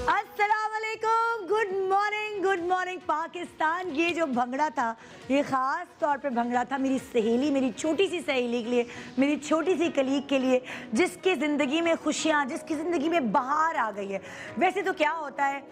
अस्सलाम वालेकुम, good morning Pakistan. ये जो भंगड़ा था, ये ख़ास तौर पे भंगड़ा था मेरी सहेली, मेरी छोटी सी सहेली के लिए, मेरी छोटी सी कलीग के लिए, जिसकी ज़िंदगी में खुशियाँ, जिसकी ज़िंदगी में बहार आ गई है। वैसे तो क्या होता है,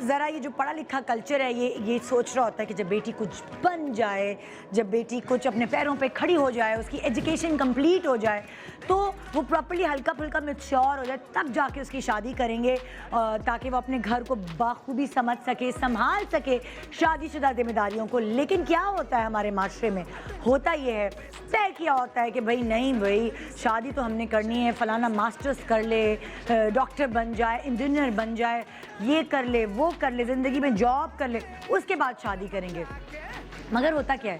ज़रा ये जो पढ़ा लिखा कल्चर है, ये सोच रहा होता है कि जब बेटी कुछ बन जाए, जब बेटी कुछ अपने पैरों पे खड़ी हो जाए, उसकी एजुकेशन कंप्लीट हो जाए, तो वो प्रॉपर्ली हल्का फुल्का मैच्योर हो जाए, तब जाके उसकी शादी करेंगे, ताकि वो अपने घर को बाखूबी समझ सके, संभाल सके शादीशुदा जिम्मेदारियों को। लेकिन क्या होता है हमारे माशरे में, होता ये है, तय किया होता है कि भाई नहीं भाई, शादी तो हमने करनी है, फलाना मास्टर्स कर ले, डॉक्टर बन जाए, इंजीनियर बन जाए, ये कर ले, वो कर ले, ज़िंदगी में जॉब कर ले, उसके बाद शादी करेंगे। मगर होता क्या है,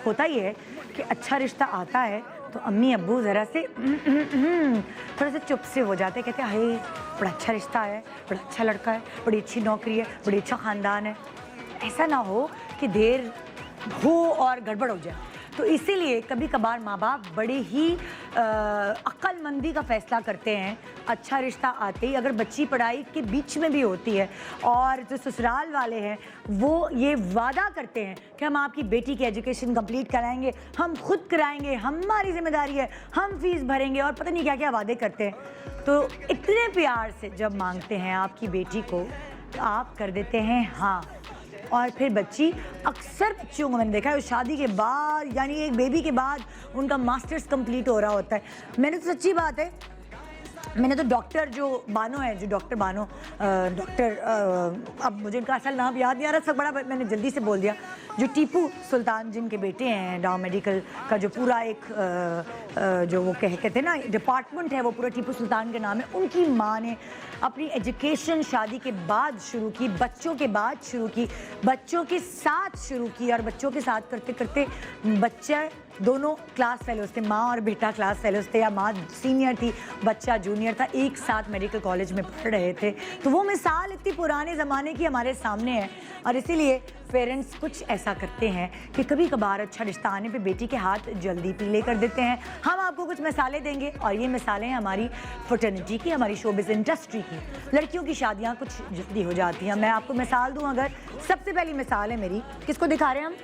होता ये है कि अच्छा रिश्ता आता है तो अम्मी अब्बू ज़रा से थोड़ा सा चुप से हो जाते, कहते हैं हाय बड़ा अच्छा रिश्ता है, बड़ा अच्छा लड़का है, बड़ी अच्छी नौकरी है, बड़ी अच्छा ख़ानदान है। ऐसा ना हो कि देर हो और गड़बड़ हो जाए। तो इसीलिए कभी कभार माँ बाप बड़े ही अक्लमंदी का फ़ैसला करते हैं, अच्छा रिश्ता आते ही, अगर बच्ची पढ़ाई के बीच में भी होती है और जो ससुराल वाले हैं वो ये वादा करते हैं कि हम आपकी बेटी की एजुकेशन कंप्लीट कराएंगे, हम खुद कराएंगे, हमारी जिम्मेदारी है, हम फीस भरेंगे, और पता नहीं क्या क्या वादे करते हैं। तो इतने प्यार से जब मांगते हैं आपकी बेटी को, तो आप कर देते हैं हाँ। और फिर बच्ची, अक्सर बच्चियों को मैंने देखा है शादी के बाद, यानी एक बेबी के बाद उनका मास्टर्स कंप्लीट हो रहा होता है। मैंने तो सच्ची बात है, मैंने तो डॉक्टर जो बानो है, जो डॉक्टर बानो, डॉक्टर अब मुझे उनका असल नाम याद नहीं आ रहा, सब बड़ा मैंने जल्दी से बोल दिया, जो टीपू सुल्तान जिनके बेटे हैं, डाउ मेडिकल का जो पूरा एक जो वो कहते थे ना डिपार्टमेंट है, वो पूरा टीपू सुल्तान के नाम है। उनकी माँ ने अपनी एजुकेशन शादी के बाद शुरू की, बच्चों के बाद शुरू की, बच्चों के साथ शुरू की, और बच्चों के साथ करते करते बच्चा दोनों क्लास फेलोज थे, माँ और बेटा क्लास फेलोज थे, या माँ सीनियर थी, बच्चा जूनियर था, एक साथ मेडिकल कॉलेज में पढ़ रहे थे। तो वो मिसाल इतनी पुराने ज़माने की हमारे सामने है, और इसीलिए पेरेंट्स कुछ ऐसा करते हैं कि कभी कभार अच्छा रिश्ता आने पे बेटी के हाथ जल्दी पीले कर देते हैं। हम आपको कुछ मिसालें देंगे, और ये मिसालें हमारी फर्टर्निटी की, हमारी शोबिज़ इंडस्ट्री की। लड़कियों की शादियाँ कुछ जल्दी हो जाती हैं। मैं आपको मिसाल दूँ, अगर सबसे पहली मिसाल है मेरी, किसको दिखा रहे हैं हम?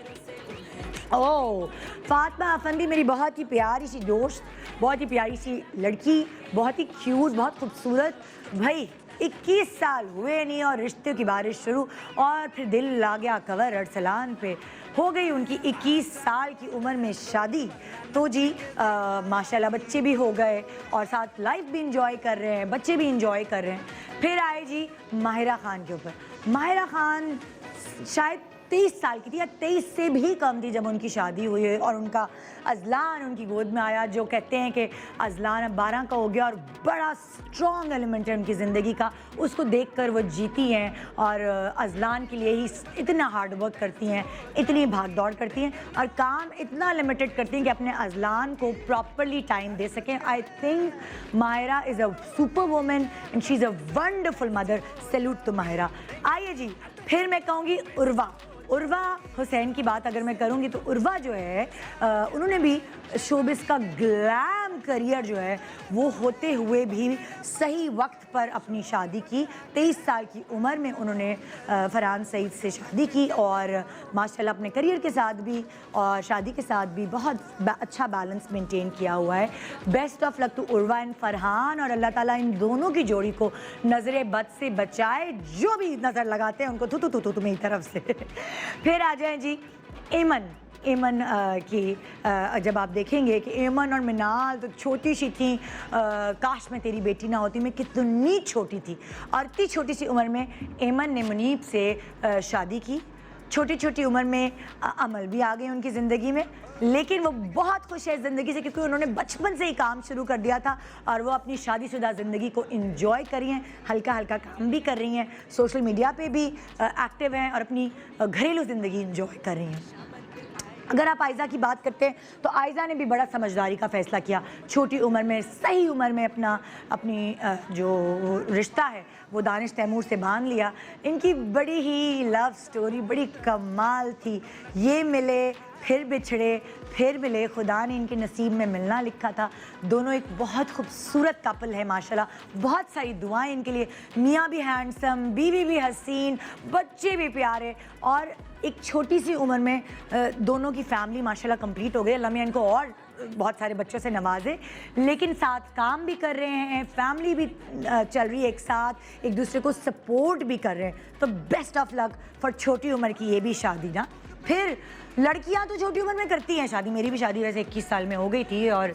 ओह, फातिमा अफंदी, मेरी बहुत ही प्यारी सी दोस्त, बहुत ही प्यारी सी लड़की, बहुत ही क्यूट, बहुत खूबसूरत। भाई 21 साल हुए नहीं और रिश्ते की बारिश शुरू, और फिर दिल आ गया कवर अरसलान पे। हो गई उनकी 21 साल की उम्र में शादी। तो जी माशाल्लाह बच्चे भी हो गए, और साथ लाइफ भी इंजॉय कर रहे हैं, बच्चे भी इंजॉय कर रहे हैं। फिर आए जी माहिरा खान के ऊपर। माहिरा खान शायद 23 साल की थी, या 23 से भी कम थी जब उनकी शादी हुई है, और उनका अजलान उनकी गोद में आया। जो कहते हैं कि अजलान अब 12 का हो गया, और बड़ा स्ट्रॉन्ग एलिमेंट है उनकी ज़िंदगी का, उसको देखकर वो जीती हैं, और अजलान के लिए ही इतना हार्ड वर्क करती हैं, इतनी भाग दौड़ करती हैं, और काम इतना लिमिटेड करती हैं कि अपने अजलान को प्रॉपरली टाइम दे सकें। I think Mahira is a super woman and she is a wonderful mother. Salute to Mahira. आइए जी, फिर मैं कहूँगी उर्वा हुसैन की बात अगर मैं करूँगी, तो उर्वा जो है उन्होंने भी शोबिस का ग्लैम करियर जो है वो होते हुए भी सही वक्त पर अपनी शादी की। 23 साल की उम्र में उन्होंने फरहान सईद से शादी की, और माशाल्लाह अपने करियर के साथ भी और शादी के साथ भी बहुत अच्छा बैलेंस मेंटेन किया हुआ है। Best of luck to Urwa and Farhan, और अल्लाह ताला इन दोनों की जोड़ी को नज़र बद से बचाए, जो भी नज़र लगाते हैं उनको थू मेरी तरफ से। फिर आ जाएं जी एमन की। जब आप देखेंगे कि एमन और मिनाल तो छोटी सी थी, काश में तेरी बेटी ना होती, मैं कितनी छोटी थी। और इतनी छोटी सी उम्र में एमन ने मुनीब से शादी की। छोटी छोटी उम्र में अमल भी आ गई उनकी ज़िंदगी में, लेकिन वो बहुत खुश है ज़िंदगी से, क्योंकि उन्होंने बचपन से ही काम शुरू कर दिया था, और वो अपनी शादीशुदा ज़िंदगी को इंजॉय कर रही हैं, हल्का हल्का काम भी कर रही हैं, सोशल मीडिया पे भी एक्टिव हैं, और अपनी घरेलू ज़िंदगी इंजॉय कर रही हैं। अगर आप आयज़ा की बात करते हैं, तो आयज़ा ने भी बड़ा समझदारी का फ़ैसला किया, छोटी उम्र में, सही उम्र में अपनी जो रिश्ता है वो दानिश तैमूर से बांध लिया। इनकी बड़ी ही लव स्टोरी बड़ी कमाल थी। ये मिले, फिर बिछड़े, फिर मिले, खुदा ने इनके नसीब में मिलना लिखा था। दोनों एक बहुत खूबसूरत कपल है माशाल्लाह, बहुत सारी दुआएं इनके लिए। मियाँ भी हैंडसम, बीवी भी हसीन, बच्चे भी प्यारे, और एक छोटी सी उम्र में दोनों की फैमिली माशाल्लाह कंप्लीट हो गई। अल्लाह मियाँ इनको और बहुत सारे बच्चों से नवाजे, लेकिन साथ काम भी कर रहे हैं, फैमिली भी चल रही है एक साथ, एक दूसरे को सपोर्ट भी कर रहे हैं। तो बेस्ट ऑफ लक फॉर छोटी उम्र की ये भी शादी ना। फिर लड़कियां तो छोटी उम्र में करती हैं शादी, मेरी भी शादी वैसे 21 साल में हो गई थी, और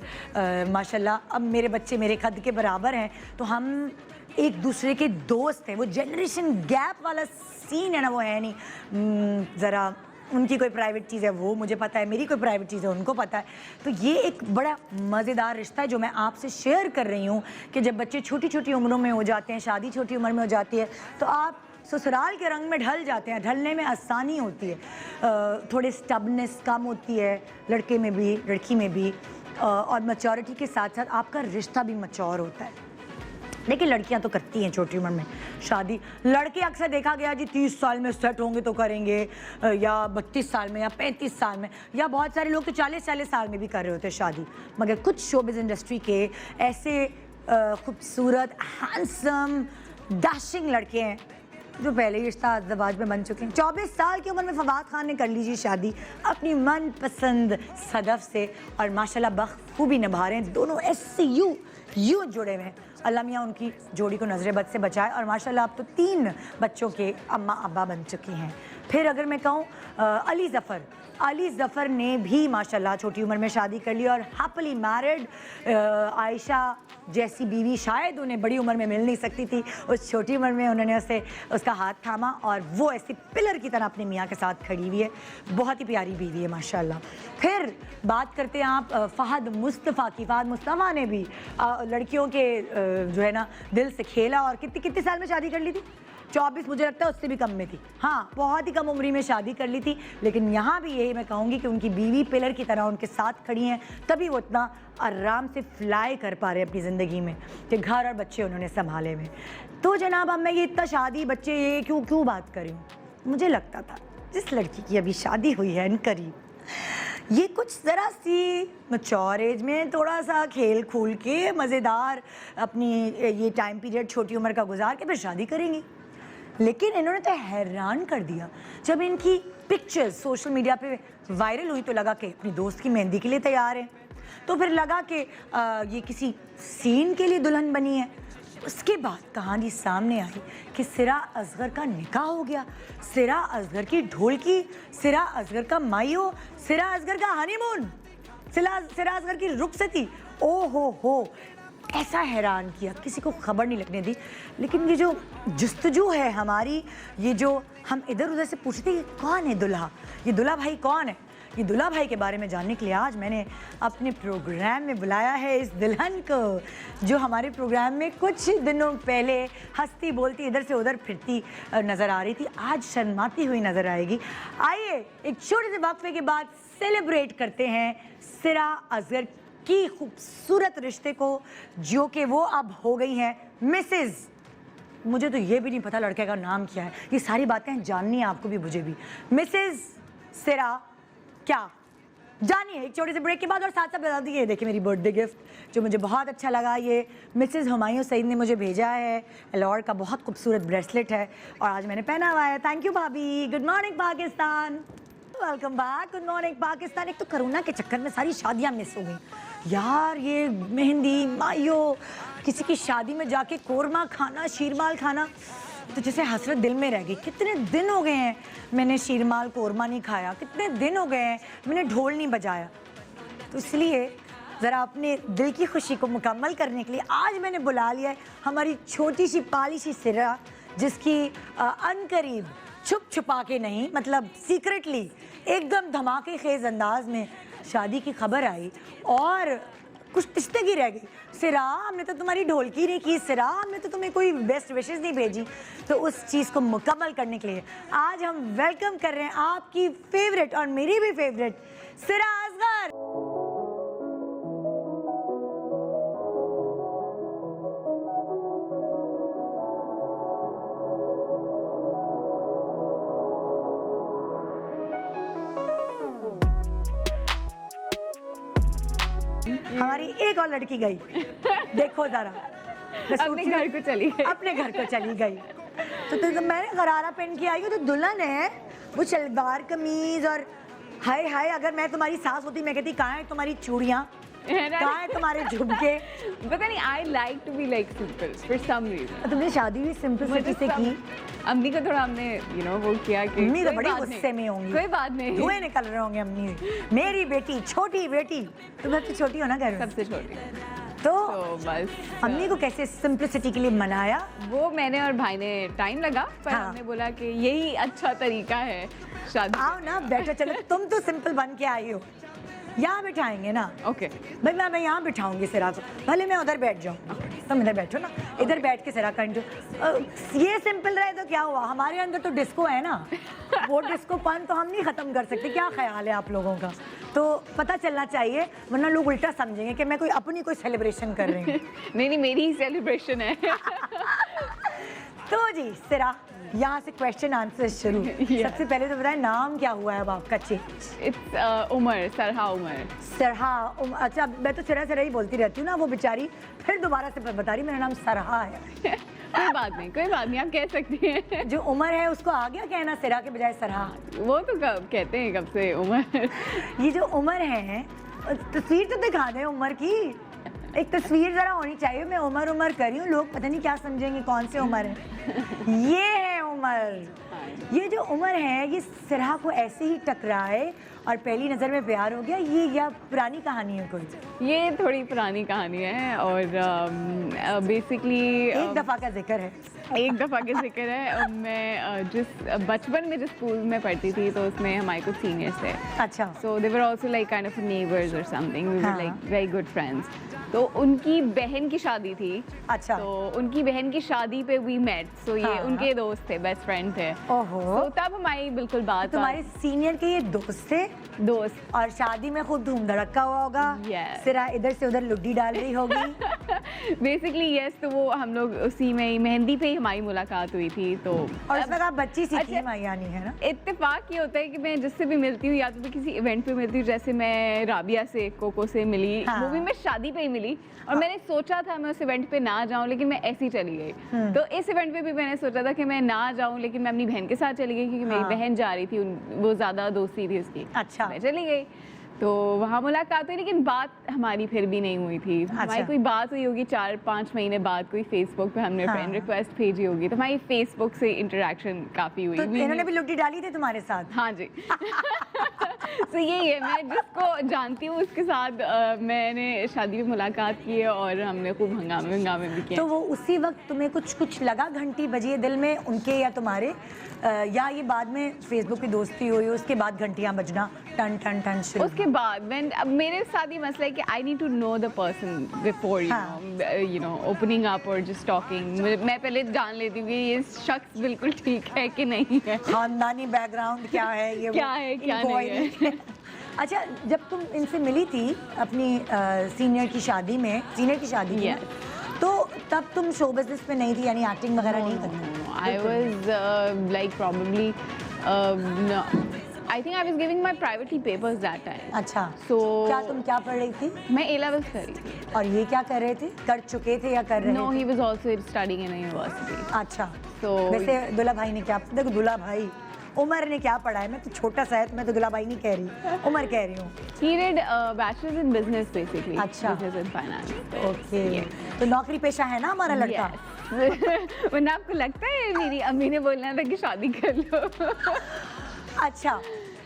माशाल्लाह अब मेरे बच्चे मेरे कद के बराबर हैं, तो हम एक दूसरे के दोस्त हैं। वो जनरेशन गैप वाला सीन है ना, वो है नहीं। ज़रा उनकी कोई प्राइवेट चीज़ है वो मुझे पता है, मेरी कोई प्राइवेट चीज़ है उनको पता है। तो ये एक बड़ा मज़ेदार रिश्ता है जो मैं आपसे शेयर कर रही हूँ कि जब बच्चे छोटी छोटी उम्रों में हो जाते हैं, शादी छोटी उम्र में हो जाती है, तो आप ससुराल के रंग में ढल जाते हैं। ढलने में आसानी होती है, थोड़ी स्टबनेस कम होती है लड़के में भी लड़की में भी, और मैच्योरिटी के साथ साथ आपका रिश्ता भी मैच्योर होता है। देखिए लड़कियां तो करती हैं छोटी उम्र में शादी, लड़के अक्सर देखा गया जी 30 साल में सेट होंगे तो करेंगे, या 32 साल में, या 35 साल में, या बहुत सारे लोग तो 40-40 साल में भी कर रहे होते हैं शादी। मगर कुछ शोबिज़ इंडस्ट्री के ऐसे खूबसूरत हैंडसम डैशिंग लड़के हैं जो पहले ही रिश्ता अज़दवाज में बन चुके हैं। 24 साल की उम्र में फवाद खान ने कर लीजिए शादी अपनी मनपसंद सदफ से, और माशाल्लाह बखूबी निभा रहे हैं। दोनों ऐसे यूँ जुड़े हुए हैं। अल्लाह मियाँ उनकी जोड़ी को नज़र बद से बचाए, और माशाल्लाह अब तो 3 बच्चों के अम्मा अब्बा बन चुकी हैं। फिर अगर मैं कहूँ अली ज़फ़र ने भी माशाल्लाह छोटी उम्र में शादी कर ली और हैप्पीली मैरिड। आयशा जैसी बीवी शायद उन्हें बड़ी उम्र में मिल नहीं सकती थी, उस छोटी उम्र में उन्होंने उसका हाथ थामा, और वो ऐसी पिलर की तरह अपने मियाँ के साथ खड़ी हुई है। बहुत ही प्यारी बीवी है माशाल्लाह। फिर बात करते हैं आप फ़हद मुस्तफ़ा की। फ़हद मुस्तफ़ा ने भी लड़कियों के जो है ना दिल से खेला, और कितने साल में शादी कर ली थी? 24, मुझे लगता है उससे भी कम में थी। हाँ, बहुत ही कम उम्री में शादी कर ली थी, लेकिन यहाँ भी यही मैं कहूँगी कि उनकी बीवी पिलर की तरह उनके साथ खड़ी हैं, तभी वो इतना आराम से फ्लाई कर पा रहे हैं अपनी ज़िंदगी में, कि घर और बच्चे उन्होंने संभाले हुए। तो जनाब अब मैं ये इतना शादी बच्चे ये क्यों बात कर रही हूँ, मुझे लगता था जिस लड़की की अभी शादी हुई है इनकरीब, ये कुछ ज़रा सी मैच्योर एज में थोड़ा सा खेल खूल के मज़ेदार अपनी ये टाइम पीरियड छोटी उम्र का गुजार के फिर शादी करेंगी। लेकिन इन्होंने तो हैरान कर दिया जब इनकी पिक्चर्स सोशल मीडिया पे वायरल हुई, तो लगा कि अपनी दोस्त की मेहंदी के लिए तैयार है, तो फिर लगा कि ये किसी सीन के लिए दुल्हन बनी है। उसके बाद कहानी सामने आई कि सिरा असगर का निकाह हो गया, सिरा असगर की ढोलकी, सिरा असगर का माइयो, सिरा असगर का हनीमून, सिरा असगर की रुखसती। ओ हो, ऐसा हैरान किया, किसी को खबर नहीं लगने दी। लेकिन ये जो जुस्तजू है हमारी, ये जो हम इधर उधर से पूछते हैं कौन है दुल्हा, ये दुल्हा भाई कौन है, ये दुल्हा भाई के बारे में जानने के लिए आज मैंने अपने प्रोग्राम में बुलाया है इस दुल्हन को, जो हमारे प्रोग्राम में कुछ दिनों पहले हंसती बोलती इधर से उधर फिरती नज़र आ रही थी, आज शर्माती हुई नज़र आएगी। आइए एक छोटे से वक्फे के बाद सेलिब्रेट करते हैं सिरा असगर की खूबसूरत रिश्ते को, जो कि वो अब हो गई हैं मिसेस, मुझे तो ये भी नहीं पता लड़के का नाम क्या है, ये सारी बातें जाननी है आपको भी मुझे भी। मिसेस सिरा क्या जानिए एक छोटे से ब्रेक के बाद। और साथ साथ बता दीजिए, देखिए मेरी बर्थडे गिफ्ट जो मुझे बहुत अच्छा लगा, ये मिसेस हुमायूं सईद ने मुझे भेजा है, एलोर का बहुत खूबसूरत ब्रेसलेट है और आज मैंने पहना हुआ है। थैंक यू भाभी। Good morning Pakistan, welcome back. Good morning Pakistan. एक तो कोरोना के चक्कर में सारी शादियां मिस हो गई यार, ये मेहंदी माइयो, किसी की शादी में जाके कोरमा खाना, शीरमाल खाना, तो जैसे हसरत दिल में रह गई। कितने दिन हो गए हैं मैंने शीरमाल कोरमा नहीं खाया, कितने दिन हो गए हैं मैंने ढोल नहीं बजाया। तो इसलिए ज़रा अपने दिल की खुशी को मुकम्मल करने के लिए आज मैंने बुला लिया है हमारी छोटी सी पाली सी सिरा, जिसकी अनकरीब छुप छुपा के नहीं, मतलब सीक्रेटली एकदम धमाके खेज अंदाज में शादी की खबर आई और कुछ तिश्तगी रह गई। सिरा हमने तो तुम्हारी ढोलकी नहीं की, सिरा हमने तो तुम्हें कोई बेस्ट विशेस नहीं भेजी। तो उस चीज़ को मुकम्मल करने के लिए आज हम वेलकम कर रहे हैं आपकी फेवरेट और मेरी भी फेवरेट सिरा असगर। एक और लड़की गई, देखो जरा अपने घर को चली गई। अपने घर को चली गई। तो मैंने गरारा पहन के आई हूँ, तो दुल्हन है वो सलवार कमीज और हाय हाय, अगर मैं तुम्हारी सास होती मैं कहती कहाँ है तुम्हारी चूड़ियाँ, कहाँ है तुम्हारे झुमके। पता नहीं, I like to be like simple for some reason. तुमने शादी भी सिंपलिसिटी से की। अम्मी को थोड़ा हमने वो किया कि अम्मी तो कोई बड़ी बात गुस्से में होंगी, कोई बात नहीं, धुएं निकल रहे होंगे अम्मी। मेरी बेटी, छोटी बेटी, तुम सबसे छोटी हो ना घर में, सबसे छोटी। तो बस अम्मी को कैसे सिंपलिसिटी के लिए मनाया? वो मैंने और भाई ने टाइम लगा, पर हाँ। हमने बोला कि यही अच्छा तरीका है शादी। आओ ना बैठो, चलो तुम तो सिंपल बन के आई हो, यहाँ बिठाएंगे ना। ओके भाई मैं यहाँ बिठाऊंगी सिरा को, भले मैं उधर बैठ जाऊँ, तुम इधर बैठो ना, इधर बैठ के सिरा कंटो। ये सिंपल रहे तो क्या हुआ, हमारे अंदर तो डिस्को है ना, वो डिस्कोपन तो हम नहीं खत्म कर सकते। क्या ख्याल है आप लोगों का? तो पता चलना चाहिए, वरना लोग उल्टा समझेंगे कि मैं कोई सेलिब्रेशन कर रही हूँ। नहीं, मेरी ही सेलिब्रेशन है। तो जी सिरा, यहाँ से क्वेश्चन आंसर शुरू। सबसे पहले तो बताएं नाम क्या हुआ है अब आपका? इट्स उमर, सरहा उमर। सरहा अच्छा, मैं तो सिरा सिरा ही बोलती रहती हूँ ना, वो बेचारी फिर दोबारा से बता रही मेरा नाम सरहा है। कोई बात नहीं, आप कह सकती हैं। जो उमर है उसको आ गया कहना सिरा के बजाय सरहा? वो तो कब कहते हैं, कब से उमर। ये जो उमर है, तस्वीर तो दिखा दे उमर की, एक तस्वीर जरा होनी चाहिए। मैं उमर उमर कर रही हूँ, लोग पता नहीं क्या समझेंगे कौन से उमर है। ये है उमर। ये जो उमर है ये सिरा को ऐसे ही टकराए और पहली नज़र में प्यार हो गया, ये या पुरानी कहानी है कोई? ये थोड़ी पुरानी कहानी है और बेसिकली एक दफ़ा का जिक्र है। एक दफ़ा का जिक्र है। मैं जिस बचपन में जिस स्कूल में पढ़ती थी तो उसमें हमारे कुछ सीनियर्स थे। अच्छा। So they were also like kind of neighbours और समथिंग, वी वर हाँ। Like very good friends. तो उनकी बहन की शादी थी। अच्छा। तो उनकी बहन की शादी पे वी मेट। सो ये हाँ। उनके दोस्त थे, बेस्ट फ्रेंड थे। ओहो। तो तब हमारी बिल्कुल बात तुम्हारे सीनियर के ये दोस्त थे दोस्त और शादी में खूब धूम धड़का हुआ होगा। Yes. सिरा इधर से उधर लुड्डी डाल रही होगी। Basically yes. तो वो हम लोग उसी में ही मेहंदी पे ही हमारी मुलाकात हुई थी। तो और इसमें आप बच्ची सी थी अच्छा, मायानी, है ना? इत्तेफाक ये होता है कि मैं जिससे भी मिलती हूँ या तो मैं किसी इवेंट पे मिलती हूँ, जैसे मैं राबिया से, कोको से मिली। हाँ। वो भी मैं शादी पे ही मिली और मैंने सोचा था मैं उस इवेंट पे ना जाऊँ, लेकिन मैं ऐसी चली गई। तो इस इवेंट पे भी मैंने सोचा था कि मैं ना जाऊँ, लेकिन मैं अपनी बहन के साथ चली गई क्योंकि मेरी हाँ। बहन जा रही थी, वो ज़्यादा दोस्ती थी उसकी। अच्छा। मैं चली गई तो वहाँ मुलाकात हुई, लेकिन बात हमारी फिर भी नहीं हुई थी। हमारी कोई बात हुई होगी 4-5 महीने बाद, कोई फेसबुक पे हमने फ्रेंड रिक्वेस्ट भेजी होगी, तो हमारी फेसबुक से इंटरेक्शन काफ़ी हुई। तो इन्होंने भी लुड्डी डाली थी तुम्हारे साथ? हाँ जी। तो यही है, मैं जिसको जानती हूँ उसके साथ मैंने शादी में मुलाकात की है और हमने खूब हंगामे भी किए। तो वो उसी वक्त तुम्हें कुछ लगा, घंटी बजी है दिल में उनके या तुम्हारे, या ये बाद में फेसबुक की दोस्ती हुई उसके बाद घंटियां बजना टन टन टन शुरू? उसके बाद अब मेरे साथ ही मसला है कि I need to know the person before you know opening up और जस्ट टॉकिंग। मैं पहले जान लेती हूँ कि ये शख्स बिल्कुल ठीक है कि नहीं है, खानदानी बैकग्राउंड क्या है, ये क्या है क्या नहीं है। अच्छा, जब तुम इनसे मिली थी अपनी सीनियर की शादी में, Yes. तो तब तुम शो बिजनेस में नहीं थी, यानी एक्टिंग वगैरह नहीं करती? I was like probably no. I think I was giving my privately papers that time. अच्छा। So तुम क्या पढ़ रही थी? मैं A levels कर रही थी। और ये क्या कर रहे थे, कर चुके थे या कर रहे No, थे? he was also studying in a university. अच्छा। So वैसे दुल्हा भाई ने क्या, देखो दुल्हा भाई उमर ने क्या पढ़ा है, मैं तो छोटा सा है तो मैं तो दुल्हा भाई नहीं कह रही, उमर कह रही हूँ। he did bachelor's in business basically. अच्छा। Business and finance. ओके। तो नौकरी पेशा है ना हमारा लड़का? Yes. वरना आपको लगता है मेरी अम्मी ने बोलना था कि शादी कर लो? अच्छा,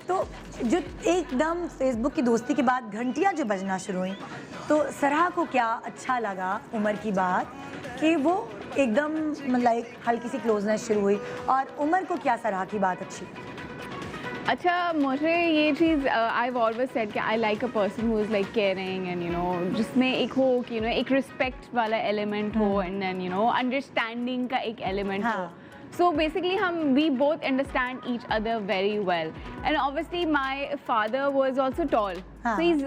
तो जो एकदम फेसबुक की दोस्ती के बाद घंटियां जो बजना शुरू हुई, तो सरहा को क्या अच्छा लगा उमर की बात कि वो एकदम लाइक हल्की सी क्लोजनेस शुरू हुई, और उमर को क्या सरहा की बात अच्छी? अच्छा, मुझे ये चीज़ आई हैव ऑलवेज सेड कि I like a person who is like caring and you know, जिसमें एक हो कि यू नो एक रिस्पेक्ट वाला एलिमेंट हो and then you know understanding का एक एलिमेंट हो। So basically, we both understand each other very well, and obviously my father was also tall. So he's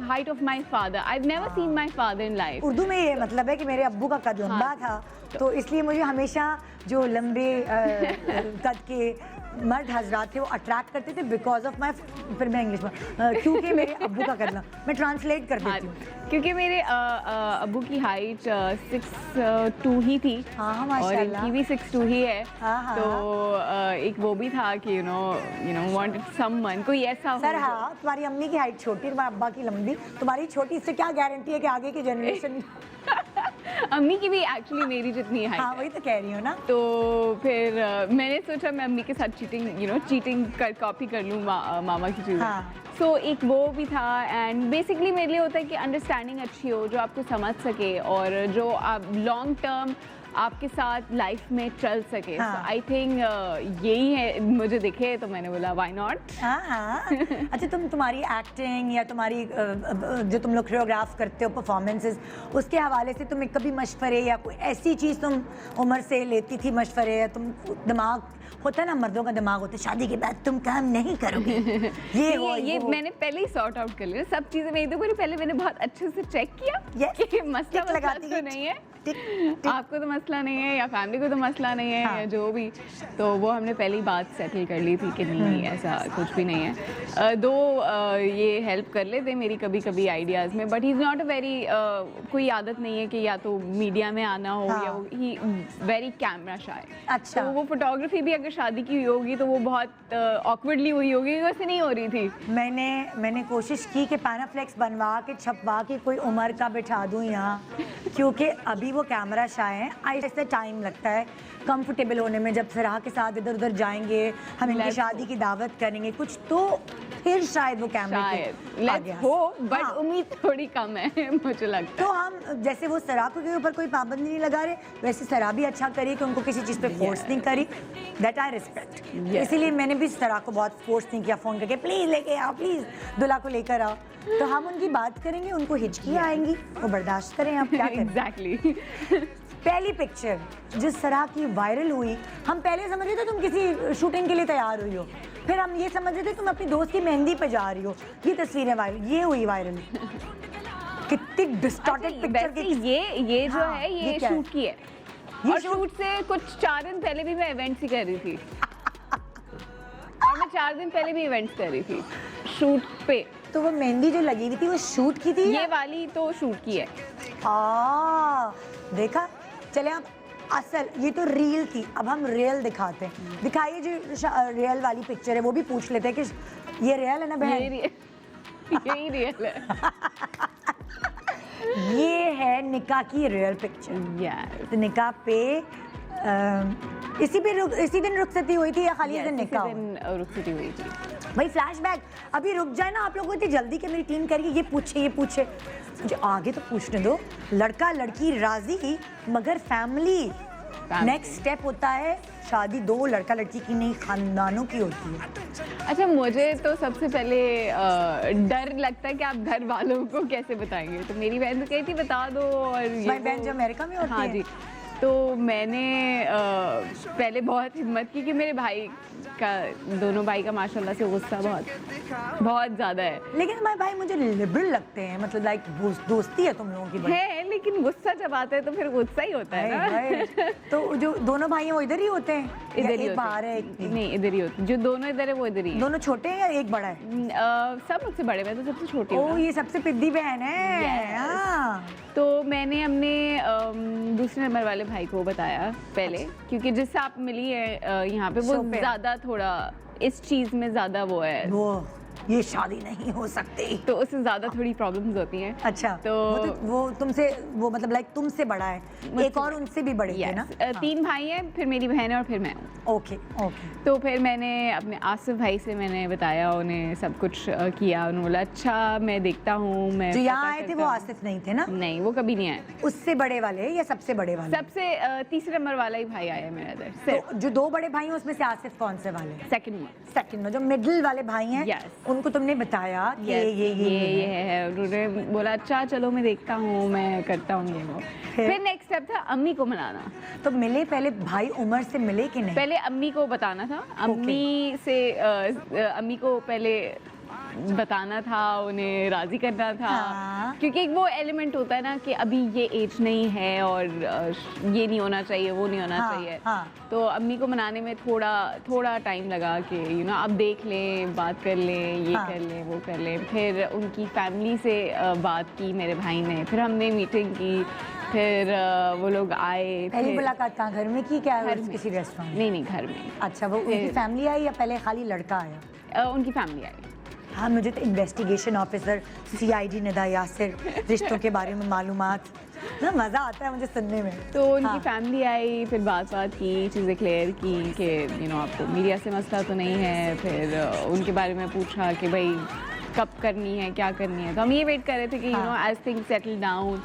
height of my father. I've never seen my father in life. Urdu में ये मतलब है कि मेरे अब्बू का कद लंबा था, तो इसलिए मुझे हमेशा जो लंबे कद के मर्द हजरात थे वो अट्रैक्ट करते थे बिकॉज ऑफ माई, फिर मैं इंग्लिश में क्योंकि मेरे अब्बू का करना, मैं ट्रांसलेट कर देती हूँ। क्योंकि मेरे अब्बू की हाइट 6'2" ही थी। हाँ, और माशाल्लाह। इनकी भी 6'2" ही है। हाँ। तो एक वो भी था कि यू नो वांटेड समवन, कोई ऐसा सर हो। हाँ, तुम्हारी अम्मी की हाइट छोटी, तुम्हारे अब्बा की लंबी, तुम्हारी छोटी, इससे क्या गारंटी है कि आगे की जनरेशन अम्मी की भी एक्चुअली मेरी जितनी हाइट हाँ है। वही तो कह रही हूँ ना। तो फिर मैंने सोचा मैं अम्मी के साथ चीटिंग कर कॉपी कर लूँ मामा की चीज़ें। हाँ। सो एक वो भी था। एंड बेसिकली मेरे लिए होता है कि अंडरस्टैंडिंग अच्छी हो, जो आपको समझ सके और जो आप लॉन्ग टर्म आपके साथ लाइफ में चल सके। हाँ। आई थिंक यही है, मुझे दिखे तो मैंने बोला व्हाई नॉट। हाँ। अच्छा, तुम्हारी एक्टिंग या तुम्हारी जो तुम लोग कोरियोग्राफ करते हो परफॉर्मेंसेस, उसके हवाले से तुम्हें कभी मशवरे या कोई ऐसी चीज़ तुम उम्र से लेती थी मशवरे, या तुम दिमाग होता है ना, मर्दों का दिमाग होता है शादी के बाद तुम काम नहीं करोगे ये मैंने पहले ही सॉर्ट आउट कर लिया सब चीज़ें। नहीं तो पहले मैंने बहुत अच्छे से चेक किया कि मसला तो नहीं है, आपको तो मसला नहीं है या फैमिली को तो मसला नहीं है। हाँ। या जो भी, तो वो हमने पहली बात सेटल कर ली थी कि नहीं ऐसा कुछ भी नहीं है। दो ये हेल्प कर लेते मेरी कभी कभी आइडियाज़ में, but he is not a very, कोई आदत नहीं है कि या तो मीडिया में आना हो। हाँ। या ही वेरी कैमरा शाय। अच्छा। तो वो फोटोग्राफी भी अगर शादी की हुई होगी तो वो बहुत ऑकवर्डली हुई होगी, वैसे नहीं हो रही थी। मैंने कोशिश की कि पैनाफ्लेक्स बनवा के छपवा के कोई उम्र का बिठा दूं यहाँ, क्योंकि अभी वो कैमरा शाय हैं। ऐसे टाइम लगता है कंफर्टेबल होने में। जब सराह के साथ इधर उधर जाएंगे, हम इनकी शादी की दावत करेंगे कुछ, तो फिर शायद वो कैमरा हो, बट उम्मीद थोड़ी कम है मुझे लगता है। तो हम जैसे वो सराह के ऊपर कोई पाबंदी नहीं लगा रहे, वैसे सराह भी अच्छा करी कि उनको किसी चीज़ पे फोर्स नहीं करी। That I respect. इसीलिए मैंने भी सराह को बहुत फोर्स नहीं किया, फ़ोन करके प्लीज़ लेके आओ, प्लीज़ दूल्हा को लेकर आओ। तो हम उनकी बात करेंगे, उनको हिचकी आएंगी, वो बर्दाश्त करें, आप क्या करें। एग्जैक्टली। पहली पिक्चर जिस तरह की वायरल हुई, हम पहले समझ रहे थे तुम किसी शूटिंग के लिए तैयार हुई हो, फिर हम ये समझ रहे थे तुम अपनी दोस्त की मेहंदी पे जा रही हो। ये तस्वीरें वायरल, ये हुई वायरल। कितनी डिस्टॉर्टेड पिक्चर की। ये जो हाँ, है ये शूट की है। और शूट से कुछ 4 दिन पहले भी मैं इवेंट्स ही कर रही थी। और मैं 4 दिन पहले भी इवेंट्स कर रही थी शूट पे। तो वो मेहंदी जो लगी हुई थी वो शूट की थी? ये वाली तो शूट की है। देखा, चले आप असल, ये तो रील थी, अब हम रियल दिखाते हैं। दिखाइए जो रियल वाली पिक्चर है, वो भी पूछ लेते हैं कि ये रियल है ना बहन? यही रियल है। ये है निकाह की रियल पिक्चर। तो निकाह पे इसी दिन रुखसती हुई थी या खाली इस दिन निकाह? इसी दिन रुखसती हुई थी। भाई फ्लैशबैक अभी रुक जाए ना, आप लोगों को इतनी जल्दी कि मेरी टीम करेगी ये पूछे मुझे आगे तो पूछने दो। लड़का लड़की राजी, मगर फैमिली नेक्स्ट स्टेप होता है शादी दो लड़का लड़की की नहीं, खानदानों की होती है। अच्छा, मुझे तो सबसे पहले डर लगता है कि आप घर वालों को कैसे बताएंगे। तो मेरी बहन तो कही थी बता दो। और भाई बहन जो अमेरिका में होती है। हाँ जी। तो मैंने पहले बहुत हिम्मत की कि मेरे भाई का, दोनों भाई का माशाल्लाह से गुस्सा बहुत ज़्यादा है। लेकिन हमारे भाई मुझे लिबरल लगते हैं, मतलब लाइक दोस्ती है तुम लोगों की बड़ी। है, लेकिन गुस्सा जब आता है तो फिर गुस्सा ही होता है ना। तो जो दोनों भाई हैं वो इधर ही होते हैं? इधर ही बाहर है? नहीं, इधर ही होते। जो दोनों इधर है वो इधर ही है। दोनों छोटे हैं या एक बड़ा है? सब मुझसे बड़े, मैं तो सबसे छोटी हूँ। ये सबसे पिद्दी बहन है। तो मैंने अपने दूसरे नंबर वाले भाई को बताया पहले। अच्छा। क्योंकि जिससे आप मिली है यहाँ पे वो ज़्यादा थोड़ा इस चीज़ में ज़्यादा वो है, वो ये शादी नहीं हो सकती, तो उससे ज़्यादा थोड़ी प्रॉब्लम्स होती हैं। अच्छा। तो वो तुमसे, वो मतलब लाइक तुमसे बड़ा है, एक और उनसे भी बड़े थे ना? 3 भाई हैं, फिर मेरी बहन है और फिर मैं हूँ। ओके। तो फिर मैंने अपने आसिफ भाई से मैंने बताया, उन्हें सब कुछ किया। उन्होंने बोला अच्छा मैं देखता हूँ। मैं जो यहाँ आए थे वो आसिफ नहीं थे ना? नहीं, वो कभी नहीं आए। उससे बड़े वाले या सबसे बड़े वाले? सबसे तीसरे नंबर वाला ही भाई आया मेरा इधर से। तो जो 2 बड़े भाई हैं उसमें से आसिफ कौन से वाले? सेकंड में। जो मिडिल वाले भाई हैं उनको तुमने बताया कि ये है। उन्होंने बोला अच्छा चलो मैं देखता हूँ, मैं करता हूँ ये वो। फिर नेक्स्ट स्टेप था अम्मी को मनाना। तो मिले पहले भाई उमर से मिले कि नहीं? पहले अम्मी को बताना था। अम्मी से अम्मी को पहले बताना था, उन्हें राज़ी करना था। हाँ। क्योंकि एक वो एलिमेंट होता है ना कि अभी ये एज नहीं है और ये नहीं होना चाहिए, वो नहीं होना हाँ, चाहिए। हाँ। तो अम्मी को मनाने में थोड़ा टाइम लगा कि अब देख लें, बात कर लें, ये हाँ। कर लें, वो कर लें। फिर उनकी फैमिली से बात की मेरे भाई ने, फिर हमने मीटिंग की, फिर वो लोग आए। पहली फिर मुलाकात कहाँ, घर में की क्या, घर में। किसी रेस्टोरेंट में? नहीं, घर में। अच्छा, वो उनकी फिर- फैमिली आई या पहले खाली लड़का आया? उनकी फैमिली आई। हाँ, मुझे तो investigation officer CID Nida Yasir रिश्तों के बारे में मालूमात ना, मज़ा आता है मुझे सुनने में। तो उनकी हाँ। फैमिली आई, फिर बात की, चीज़ें क्लियर की कि आपको मीडिया से मसला तो नहीं है। फिर उनके बारे में पूछा कि भाई कब करनी है, क्या करनी है। तो हम ये वेट कर रहे थे कि as things settle down.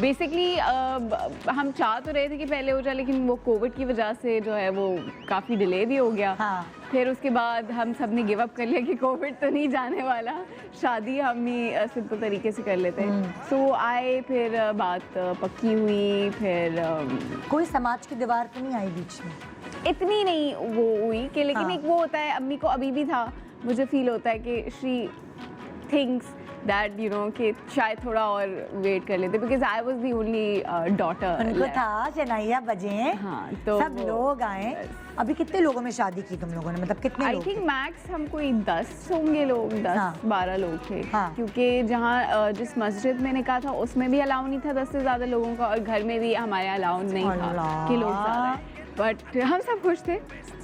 Basically हम चाह तो रहे थे कि पहले हो जाए, लेकिन वो कोविड की वजह से जो है वो काफ़ी डिले भी हो गया। हाँ। फिर उसके बाद हम सब ने गिव अप कर लिया कि कोविड तो नहीं जाने वाला, शादी हम ही सिंपल तरीके से कर लेते हैं। सो आए, फिर बात पक्की हुई। फिर कोई समाज की दीवार तो नहीं आई बीच में? इतनी नहीं वो हुई कि, लेकिन हाँ। एक वो होता है, अम्मी को अभी भी था, मुझे फील होता है कि शी थिंक्स दैट कि शायद थोड़ा और वेट कर लेते, because I was the only daughter. उनको था शनाइया बजे, हाँ, तो सब लोग आए। अभी कितने लोगों में शादी की तुम लोगों ने, मतलब कितने आई लोग थिंक थे? मैक्स हम कोई 10 होंगे लोग, 10-12 लोग थे। हाँ। क्योंकि जहाँ जिस मस्जिद में निकाह था उसमें भी अलाउ नहीं था 10 से ज़्यादा लोगों का, और घर में भी हमारे अलाउ नहीं था अल्लाह। कि लोग ज़्यादा हैं। बट हम सब खुश थे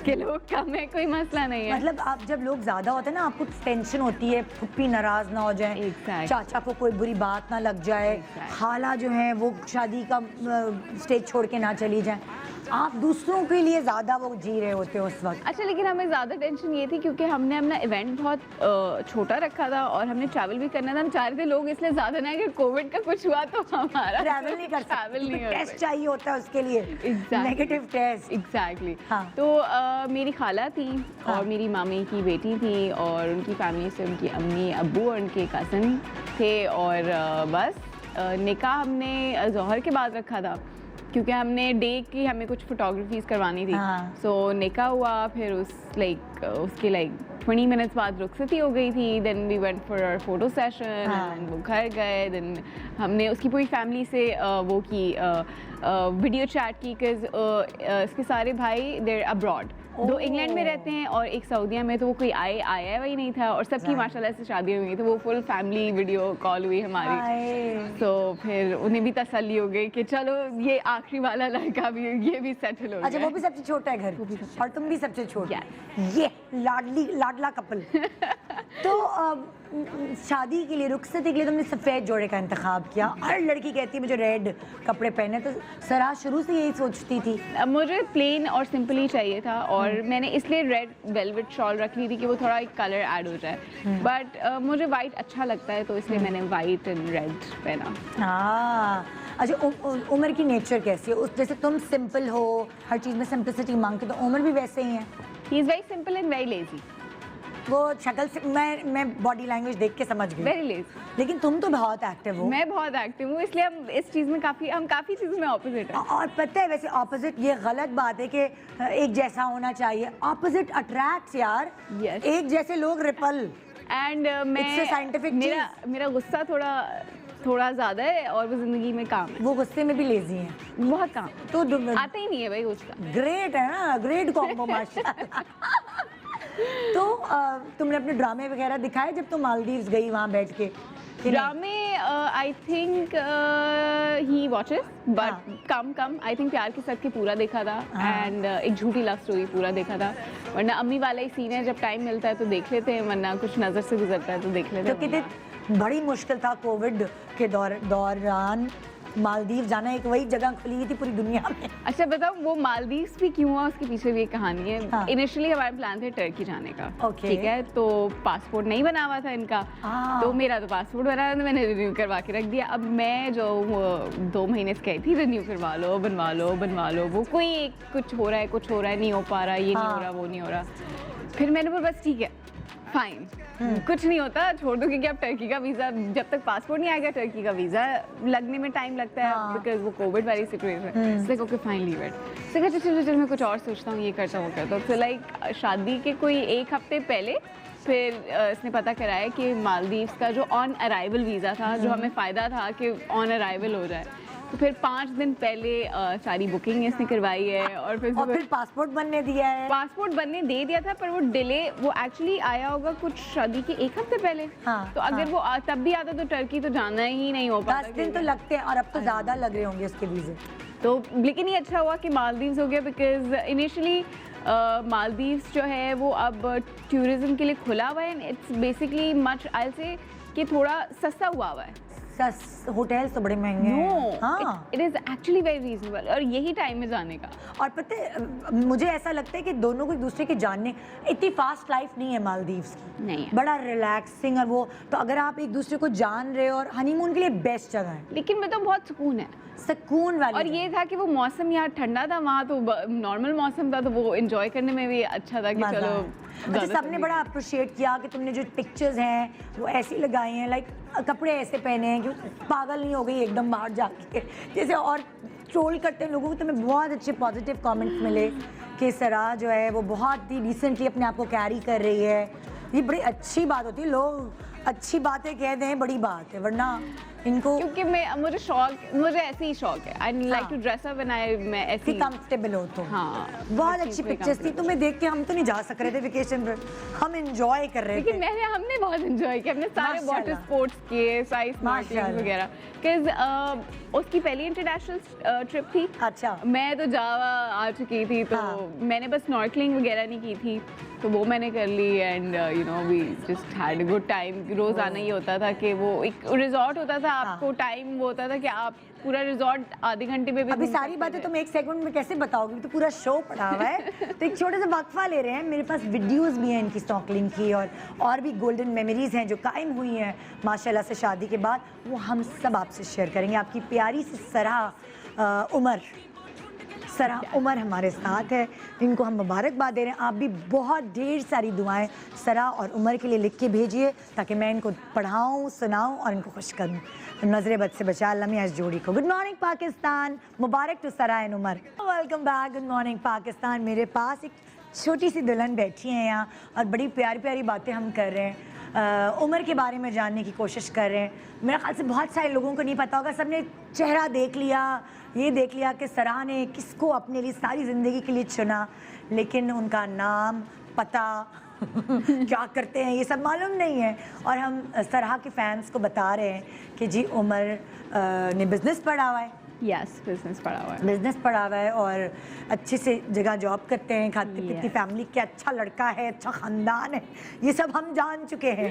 कि लोग कम है, कोई मसला नहीं है। मतलब आप जब लोग ज्यादा होते हैं ना, आपको टेंशन होती है फुप्पी नाराज ना हो जाए, Exactly. चाचा को कोई बुरी बात ना लग जाए, Exactly. खाला जो है वो शादी का स्टेज छोड़ के ना चली जाए। आप दूसरों के लिए ज्यादा वो जी रहे होते हो उस वक्त। अच्छा, लेकिन हमें ज़्यादा टेंशन ये थी क्योंकि हमने अपना इवेंट बहुत छोटा रखा था और हमने ट्रैवल भी करना था। हम चाह रहे थे लोग इसलिए ज़्यादा ना कि कोविड का कुछ हुआ तो हमारा ट्रैवल नहीं कर ट्रैवल नहीं सकते, हो टेस्ट चाहिए होता है उसके लिए, नेगेटिव टेस्ट। एग्जैक्टली। हाँ। तो मेरी खाला थी हाँ। और मेरी मामी की बेटी थी, और उनकी फैमिली से उनकी अम्मी, अब्बू और उनके कज़न थे। और बस निकाह हमने ज़ोहर के बाद रखा था क्योंकि हमने डे की हमें कुछ फोटोग्राफीज करवानी थी। हाँ। सो निकाह हुआ, फिर उसके 20 मिनट्स बाद रुखसती हो गई थी। Then we went for our photo session, हाँ। वो घर गए। देन हमने उसकी पूरी फैमिली से वो की वीडियो चैट की, बिकॉज इसके सारे भाई देर अब्रॉड, दो इंग्लैंड में रहते हैं और एक सऊदीया में। तो वो कोई आया वही नहीं था, और सबकी माशाल्लाह से शादी हुई, तो वो फुल फैमिली वीडियो कॉल हुई हमारी। तो फिर उन्हें भी तसल्ली हो गई कि चलो ये आखिरी वाला लड़का भी, ये भी सेटल हो गया। अच्छा, वो भी सबसे छोटा है घर, और तुम भी सबसे छोटे। Yes. ये लाडला कपल। तो शादी के लिए, रुखसती के लिए तुमने सफ़ेद जोड़े का इंतखाब किया। हर लड़की कहती है मुझे रेड कपड़े पहने, तो सरा शुरू से यही सोचती थी? मुझे प्लेन और सिंपल ही चाहिए था, और मैंने इसलिए रेड वेलवेट शॉल रख ली थी कि वो थोड़ा एक कलर ऐड हो जाए। बट मुझे वाइट अच्छा लगता है, तो इसलिए मैंने वाइट एंड रेड पहना। हाँ। अच्छा, उमर की नेचर कैसी है? उस जैसे तुम सिंपल हो, हर चीज़ में सिंपलिसिटी मांगते, तो उमर भी वैसे ही है? He is very simple and very lazy. वो शक्ल से मैं बॉडी लैंग्वेज देख के समझ गई। Very lazy. लेकिन तुम तो बहुत एक्टिव हो। मैं बहुत एक्टिव हूँ, इसलिए हम इस चीज़ में काफ़ी चीज़ों में ऑपोजिट है। और पता है, वैसे ऑपोजिट ये गलत बात है कि एक जैसा होना चाहिए। ऑपोजिट अट्रैक्ट्स यार। Yes. एक जैसे लोग ripple. And It's a scientific मेरा गुस्सा थोड़ा ज़्यादा है, और वो ज़िंदगी में काम है, वो गुस्से में भी लेजी हैं, बहुत काम तो आता ही नहीं है भाई गुस्सा। ग्रेट है ना, ग्रेट कॉम्बो माशाल्लाह। तो तुमने अपने ड्रामे वगैरह दिखाए जब तुम मालदीव्स गई वहाँ बैठ के? कि नहीं? ड्रामे I think he watches, but come I think प्यार के साथ के पूरा देखा था, एंड एक झूठी लव स्टोरी पूरा देखा था। वरना अम्मी वाला ही सीन है, जब टाइम मिलता है तो देख लेते हैं, वरना कुछ नज़र से गुजरता है तो देख लेते तो हैं। कितनी बड़ी मुश्किल था कोविड के दौरान मालदीव जाना? एक वही जगह खुली हुई थी पूरी दुनिया में। अच्छा बताओ, वो मालदीव्स भी क्यों हुआ, उसके पीछे भी एक कहानी है। हाँ। इनिशियली हमारे प्लान थे टर्की जाने का, Okay. ठीक है, तो पासपोर्ट नहीं बना हुआ था इनका। तो मेरा तो पासपोर्ट बना था, मैंने रिन्यू करवा के रख दिया। अब मैं जो 2 महीने से कही थी रिन्यू करवा लो, बनवा लो, वो कोई कुछ हो रहा है, नहीं हो पा रहा, ये नहीं हो रहा, वो नहीं हो रहा। फिर मैंने बोला बस ठीक है, फाइन, कुछ नहीं होता, छोड़ दो, क्योंकि अब टर्की का वीज़ा, जब तक पासपोर्ट नहीं आएगा टर्की का वीज़ा लगने में टाइम लगता है, बिकॉज वो कोविड वाली सिचुएशन है। So okay fine, leave it. So कहते चलो मैं कुछ और सोचता हूँ, ये करता हूँ, वो करता हूँ। तो लाइक शादी के कोई 1 हफ्ते पहले फिर इसने पता कराया कि मालदीव्स का जो ऑन अराइवल वीज़ा था, जो हमें फ़ायदा था कि ऑन अराइवल हो जाए, तो फिर 5 दिन पहले सारी बुकिंग इसने करवाई है और फिर पासपोर्ट बनने दिया है। पासपोर्ट बनने दे दिया था, पर वो डिले, वो एक्चुअली आया होगा कुछ शादी के 1 हफ्ते पहले। हाँ, तो अगर वो तब भी आता तो टर्की तो जाना ही नहीं हो पाता। 10 दिन तो लगते हैं और अब तो ज़्यादा लग रहे होंगे उसके वीज़े। तो लेकिन ये अच्छा हुआ कि मालदीव्स हो गया, बिकॉज इनिशियली मालदीव्स जो है वो अब टूरिज्म के लिए खुला हुआ है। इट्स बेसिकली मच आई से कि थोड़ा सस्ता हुआ है। होटल्स तो बड़े महंगे हैं। हाँ, it is actually very reasonable और यही टाइम है जाने का। और पता है मुझे ऐसा लगता है कि दोनों को एक दूसरे के जानने, इतनी फास्ट लाइफ नहीं है मालदीव्स की, नहीं है। बड़ा रिलैक्सिंग और वो, तो अगर आप एक दूसरे को जान रहे हो और हनीमून के लिए बेस्ट जगह है, लेकिन मैं तो बहुत सुकून है सुकून वाली और ये था कि वो मौसम यहाँ ठंडा था, वहाँ तो नॉर्मल मौसम था, तो वो एंजॉय करने में भी अच्छा था कि मजा चलो है। अच्छा, सबने बड़ा अप्रिशिएट किया कि तुमने जो पिक्चर्स हैं वो ऐसी लगाई हैं, लाइक कपड़े ऐसे पहने हैं कि पागल नहीं हो गई एकदम बाहर जाके जैसे, और ट्रोल करते हैं लोगों को। तो हमें बहुत अच्छे पॉजिटिव कमेंट्स मिले कि सरा जो है वो बहुत ही डिसेंटली अपने आप को कैरी कर रही है। ये बड़ी अच्छी बात होती है, लोग अच्छी बातें कह दें बड़ी बात है, वरना इनको क्योंकि मुझे ऐसे ही शौक है। I like to dress up and मैं ऐसी कंफर्टेबल हो तो। हाँ, बहुत अच्छी पिक्चर्स थी, तुम्हें देख के हम तो नहीं जा सक रहे थे वेकेशन पर, हम एंजॉय कर रहे थे। लेकिन हमने बहुत एंजॉय किया, हमने सारे वाटर स्पोर्ट्स किए, सारी स्नॉर्कलिंग वगैरह, बिकॉज उसकी पहली इंटरनेशनल ट्रिप थी। अच्छा, मैं तो जावा आ चुकी थी, तो मैंने बस स्नॉर्कलिंग वगैरह नहीं की थी, तो वो मैंने कर ली and you know we just had a good time. रोज आना ही होता था कि वो एक रिजॉर्ट होता था, आपको टाइम वो होता था कि आप पूरा रिजॉर्ट आधे घंटे में भी अभी सारी बातें तुम एक सेकंड में कैसे बताओगे, तो पूरा शो पड़ा हुआ है। तो एक छोटा सा वक्फा ले रहे हैं, मेरे पास वीडियोस भी हैं इनकी स्नॉर्कलिंग की और भी गोल्डन मेमोरीज हैं जो कायम हुई हैं माशाल्लाह से शादी के बाद, वो हम सब आपसे शेयर करेंगे। आपकी प्यारी सी सरा उमर हमारे साथ है, इनको हम मुबारकबाद दे रहे हैं। आप भी बहुत ढेर सारी दुआएं सरा और उमर के लिए लिख के भेजिए ताकि मैं इनको पढ़ाऊँ, सुनाऊँ और इनको खुश करूँ। नजरे बद से बचा अल्लाह मियां इस जोड़ी को। गुड मॉर्निंग पाकिस्तान, मुबारक to Sara and Umar. Welcome back, good morning Pakistan. मेरे पास एक छोटी सी दुल्हन बैठी है यहाँ और बड़ी प्यारी प्यारी बातें हम कर रहे हैं, उमर के बारे में जानने की कोशिश कर रहे हैं। मेरे ख्याल से बहुत सारे लोगों को नहीं पता होगा, सबने चेहरा देख लिया, ये देख लिया कि सरा ने किसको अपने लिए सारी ज़िंदगी के लिए चुना, लेकिन उनका नाम, पता क्या करते हैं ये सब मालूम नहीं है। और हम सरा के फैंस को बता रहे हैं कि जी उमर ने बिज़नेस पढ़ा हुआ है। यस, बिजनेस पढ़ा हुआ है, बिजनेस पढ़ा हुआ है और अच्छे से जगह जॉब करते हैं, खाती पीती फैमिली के, अच्छा लड़का है, अच्छा ख़ानदान है, ये सब हम जान चुके हैं।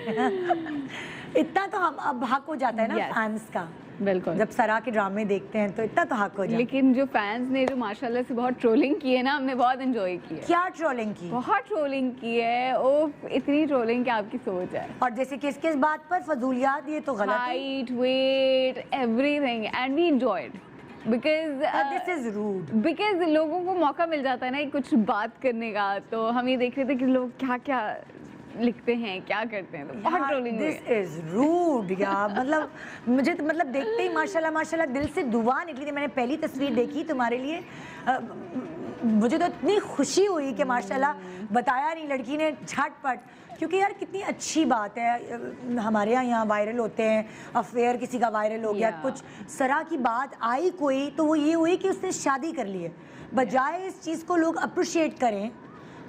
इतना तो हम अब हक हो जाता है ना फैंस का, बिल्कुल, जब सरा के ड्रामे देखते हैं तो इतना तो हक हो जाता है। लेकिन जो फैंस ने जो माशाल्लाह से बहुत ट्रोलिंग की है ना, हमने बहुत एंजॉय की है। क्या ट्रोलिंग की? बहुत ट्रोलिंग की है, ओह इतनी ट्रोलिंग कि आपकी सोच है। और जैसे किस किस बात पर? फजूलियात, ये तो गलत है। Height, weight, everything, and we enjoyed because this is rude. Because लोगों को मौका मिल जाता है ना कुछ बात करने का, तो हम ये देख रहे थे कि लोग क्या क्या लिखते हैं, क्या करते हैं, तो बहुत ट्रोलिंग हुई है। दिस इज रूड यार, मतलब मुझे तो मतलब देखते ही माशाल्लाह माशाल्लाह दिल से दुआ निकली थी। मैंने पहली तस्वीर देखी तुम्हारे लिए, मुझे तो इतनी खुशी हुई कि माशाल्लाह बताया नहीं लड़की ने झटपट, क्योंकि यार कितनी अच्छी बात है। हमारे यहाँ वायरल होते हैं, अफेयर किसी का वायरल हो गया, कुछ सरा की बात आई कोई, तो वो ये हुई कि उसने शादी कर ली है। बजाय इस चीज़ को लोग अप्रिशिएट करें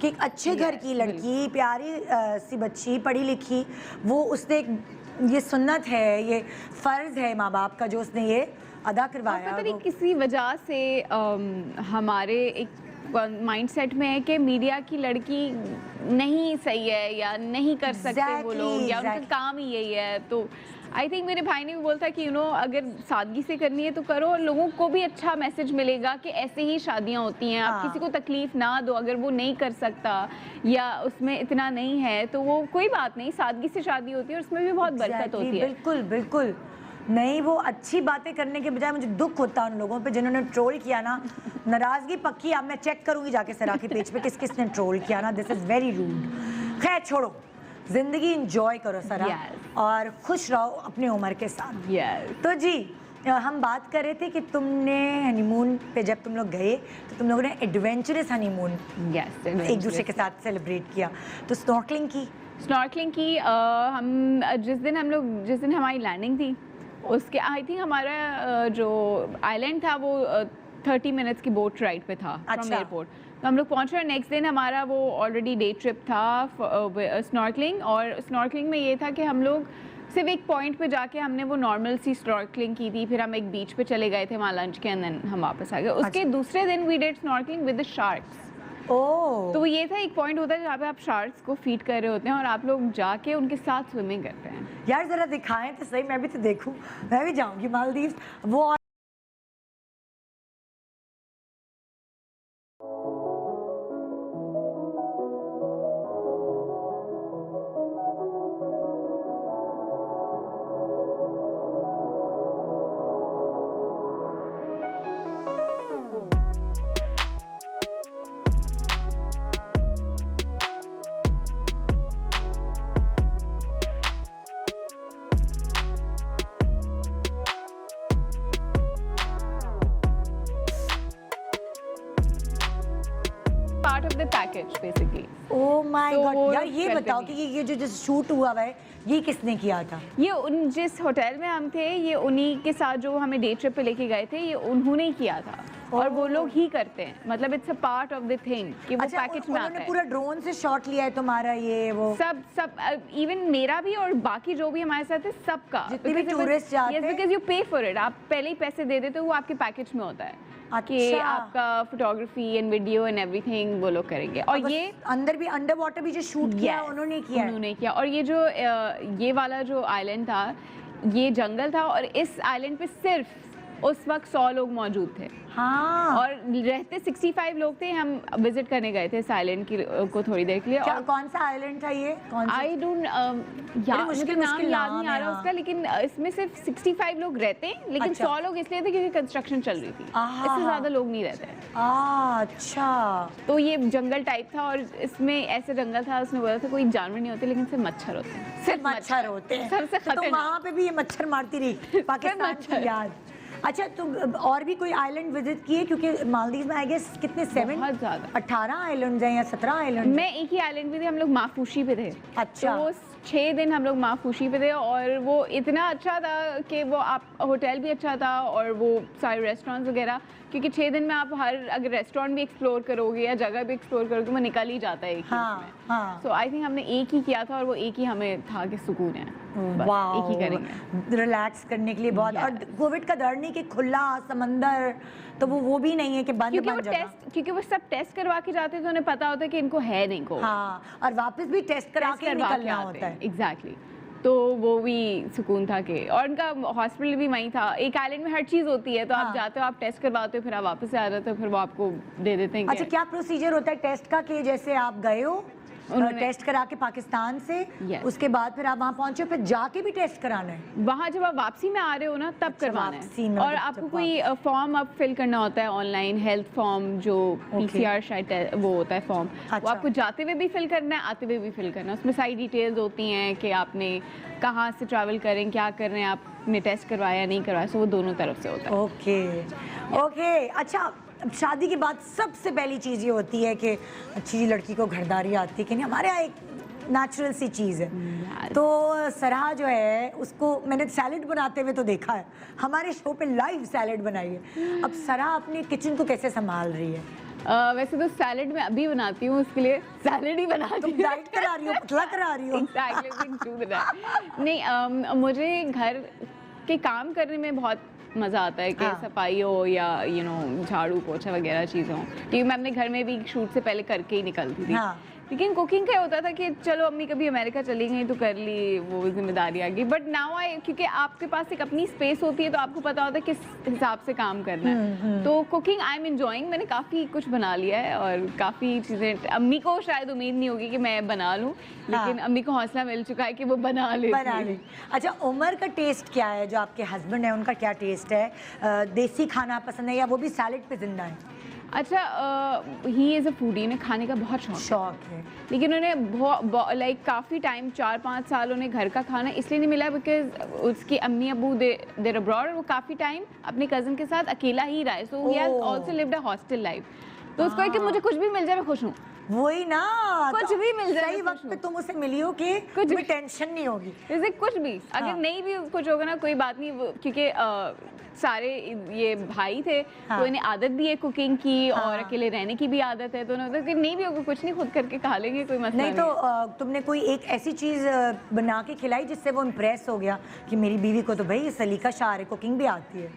कि एक अच्छे घर की लड़की, प्यारी सी बच्ची, पढ़ी लिखी, वो उसने ये सुन्नत है, ये फ़र्ज़ है माँ बाप का जो उसने ये अदा करवाया। पता नहीं किसी वजह से हमारे एक माइंडसेट में है कि मीडिया की लड़की नहीं सही है या नहीं कर सकते वो लोग, या उनका काम ही यही है। तो आई थिंक मेरे भाई ने भी बोला था कि अगर सादगी से करनी है तो करो, और लोगों को भी अच्छा मैसेज मिलेगा कि ऐसे ही शादियां होती हैं। आप किसी को तकलीफ ना दो, अगर वो नहीं कर सकता या उसमें इतना नहीं है तो वो कोई बात नहीं, सादगी से शादी होती है और उसमें भी बहुत बरकत होती है। बिल्कुल बिल्कुल नहीं, वो अच्छी बातें करने के बजाय मुझे दुख होता उन लोगों पे जिन्होंने ट्रोल किया ना। नाराज़गी पक्की, अब मैं चेक करूंगी जाके सरा के पेज पे किस किस ने ट्रोल किया ना। This is very rude. खैर छोड़ो, जिंदगी इंजॉय करो सरा, और खुश रहो अपनी उम्र के साथ। तो जी हम बात कर रहे थे कि तुमने हनीमून पे जब तुम लोग गए तो तुम लोगों ने एडवेंचरस हनीमून एक दूसरे के साथ सेलिब्रेट किया, तो स्नॉर्कलिंग की। स्नॉर्कलिंग की हम जिस दिन हमारी लैंडिंग थी उसके आई थिंक हमारा जो आइलैंड था वो 30 मिनट्स की बोट राइड पे था फ्रॉम अच्छा। एयरपोर्ट। तो हम लोग पहुंच रहे, नेक्स्ट दिन हमारा वो ऑलरेडी डे ट्रिप था स्नॉर्कलिंग। और स्नॉर्कलिंग में ये था कि हम लोग सिर्फ एक पॉइंट पे जाके हमने वो नॉर्मल सी स्नॉर्कलिंग की थी, फिर हम एक बीच पे चले गए थे वहाँ लंच के, एंड देन हम वापस आ गए। उसके दूसरे दिन we did snorkelling with the sharks. Oh, तो वो ये था, एक पॉइंट होता है जहाँ पे आप शार्क्स को फीड कर रहे होते हैं और आप लोग जाके उनके साथ स्विमिंग करते हैं। यार जरा दिखाएं तो सही, मैं भी तो देखूं, मैं भी जाऊंगी मालदीव वो। Part of the package basically. Oh my तो गॉड, वो यार ये करते बताओ भी। कि ये जो शूट हुआ हुआ है ये किसने किया था? ये उन जिस होटल में हम थे, ये उन्हीं के साथ जो हमें डे ट्रिप पे लेके गए थे, ये उन्होंने ही किया था। और वो लोग ही करते हैं, मतलब it's a part of the thing कि वो अच्छा, पैकेज में आता उन्होंने है। पूरा ड्रोन से शॉट लिया है तुम्हारा ये वो? सब इवन मेरा भी और बाकी जो भी हमारे साथ है सबका। जितने भी tourists जाते हैं? बिकॉज यू पे फॉर इट, आप पहले ही पैसे दे देते हो, वो आपके पैकेज में होता है कि अच्छा। आपका photography and video and everything वो लोग करेंगे। और बस ये अंदर भी अंडर वाटर भी जो शूट किया है, Yes, उन्होंने किया है। उन्होंने किया। और ये जो ये वाला जो आइलैंड था, ये जंगल था और इस आइलैंड पे सिर्फ उस वक्त 100 लोग मौजूद थे। हाँ, और रहते 65 लोग थे। हम विजिट करने गए थे इस आइलैंड को थोड़ी देर के लिए। क्या और कौन सा आइलैंड था ये? कौन सा? आई डोंट मुश्किल- मुझे नाम मुश्किल याद नाम नहीं आ है, रहा हाँ। उसका, लेकिन इसमें सिर्फ 65 लोग रहते हैं, लेकिन अच्छा। 100 लोग इसलिए थे क्योंकि कंस्ट्रक्शन चल रही थी। आहा। इससे ज़्यादा लोग नहीं रहते हैं। अच्छा, तो ये जंगल टाइप था और इसमें ऐसे जंगल था, उसने बोला था कोई जानवर नहीं होते लेकिन सिर्फ मच्छर होते हैं। सिर्फ मच्छर होते हैं। सबसे तो खतरनाक। वहाँ पे भी ये मच्छर मारती रही पाकिस्तान मच्छर। की याद। अच्छा, तो और भी कोई आइलैंड विजिट किए? क्योंकि मालदीव में आई गेस कितने 7 बहुत ज़्यादा। 18 आइलैंड्स हैं या 17 आइलैंड? मैं एक ही आइलैंड पे थे, हम लोग माफूशी पे थे। अच्छा। तो वो 6 दिन हम लोग माफूशी पे थे और वो इतना अच्छा था कि वो आप होटल भी अच्छा था और वो सारे रेस्टोरेंट्स वगैरह, क्योंकि 6 दिन में आप अगर रेस्टोरेंट भी एक्सप्लोर करोगे या जगह भी एक्सप्लोर करोगे, वो निकल ही जाता है एक ही हाँ, उसमें। हाँ। सो आई थिंक हमने एक ही किया था और वो एक ही हमें था कि सुकून है, बस वाओ, एक ही करेंगे। रिलैक्स करने के लिए बहुत। और कोविड का डर नहीं कि खुला समंदर, तो वो भी नहीं है कि बंद जगह। क्योंकि वो सब टेस्ट करवा के जाते थे, उन्हें पता होता है कि इनको है नहीं को। हाँ, और वापस भी टेस्ट करा के निकलना होता है। एग्जैक्टली। तो वो भी सुकून था कि, और उनका हॉस्पिटल भी वहीं था। एक आइलैंड में हर चीज़ होती है, तो हाँ। आप जाते हो, आप टेस्ट करवाते हो, फिर आप वापस से आ जाते हो, फिर वो आपको दे देते हैं। अच्छा, क्या प्रोसीजर होता है टेस्ट का? कि जैसे आप गए हो टेस्ट करा के पाकिस्तान से, Yes. उसके बाद फिर आप वहाँ पहुँचे, फिर जाके भी टेस्ट कराना है? वहाँ जब आप वापसी में आ रहे हो ना, तब अच्छा, करवाना वापसी है। में और जब आपको वापस। कोई फॉर्म अब फिल करना होता है ऑनलाइन, हेल्थ फॉर्म, जो PCR शायद वो होता है फॉर्म। अच्छा। वो आपको जाते हुए भी फिल करना है, आते हुए भी फिल करना है। उसमें सारी डिटेल्स होती हैं कि आपने कहाँ से ट्रैवल करें, क्या कर रहे हैं, आपने टेस्ट करवाया नहीं करवाया, सो वो दोनों तरफ से होता है। ओके। अच्छा, अब शादी के बाद सबसे पहली चीज़ ये होती है कि अच्छी लड़की को घरदारी आती है कि नहीं, हमारे यहाँ एक नेचुरल सी चीज़ है। तो सराह जो है उसको मैंने सैलेड बनाते हुए तो देखा है, हमारे शो पे लाइव सैलेड बनाई है। अब सराह अपनी किचन को कैसे संभाल रही है? वैसे तो सैलेड मैं अभी बनाती हूँ, उसके लिए सैलेड ही बनाती तुम हूँ। डाइट करा रही हो, पतला करा रही हो? नहीं, मुझे घर के काम करने में बहुत मज़ा आता है कि हाँ। सफाई हो या झाड़ू पोछा वगैरह चीज़ें हों, क्योंकि मैं अपने घर में भी शूट से पहले करके ही निकलती थी। हाँ। लेकिन कुकिंग का होता था कि चलो अम्मी कभी अमेरिका चली गई तो कर ली, वो जिम्मेदारी आ गई। बट नाउ क्योंकि आपके पास एक अपनी स्पेस होती है, तो आपको पता होता है किस हिसाब से काम करना है। तो कुकिंग आई एम एंजॉइंग। मैंने काफ़ी कुछ बना लिया है और काफ़ी चीज़ें, अम्मी को शायद उम्मीद नहीं होगी कि मैं बना लूँ, लेकिन अम्मी को हौसला मिल चुका है कि वो बना ले। अच्छा, उमर का टेस्ट क्या है? जो आपके हस्बैंड है उनका क्या टेस्ट है? देसी खाना पसंद है या वो भी सैलेड पे जिंदा है? अच्छा, ही इज़ अ फूडी, उन्हें खाने का बहुत शौक है, लेकिन उन्हें लाइक काफ़ी टाइम 4-5 साल उन्हें घर का खाना इसलिए नहीं मिला बिकॉज उसकी अम्मी अबू देर अब्रॉड, और वो काफ़ी टाइम अपने कज़न के साथ अकेला ही रहा है। So he has also lived a hostel life. तो उसको है कि मुझे कुछ भी मिल जाए मैं खुश हूँ, वही ना, कुछ तो भी मिल जाए सही मैं वक्त खुश पे हूँ। तुम उसे मिली हो कि कुछ कोई भी। टेंशन नहीं होगी। जैसे कुछ भी अगर हाँ। नहीं भी कुछ होगा ना कोई बात नहीं, क्योंकि सारे ये भाई थे हाँ। तो इन्हें आदत भी है कुकिंग की और हाँ। अकेले रहने की भी आदत है, तो उन्होंने कहा कि नहीं भी होगा कुछ नहीं, खुद करके खा लेंगे, कोई मसला नहीं तो तुमने कोई एक ऐसी चीज बना के खिलाई जिससे वो इम्प्रेस हो गया कि मेरी बीवी को तो भाई सलीका शाह है, कुकिंग भी आती है।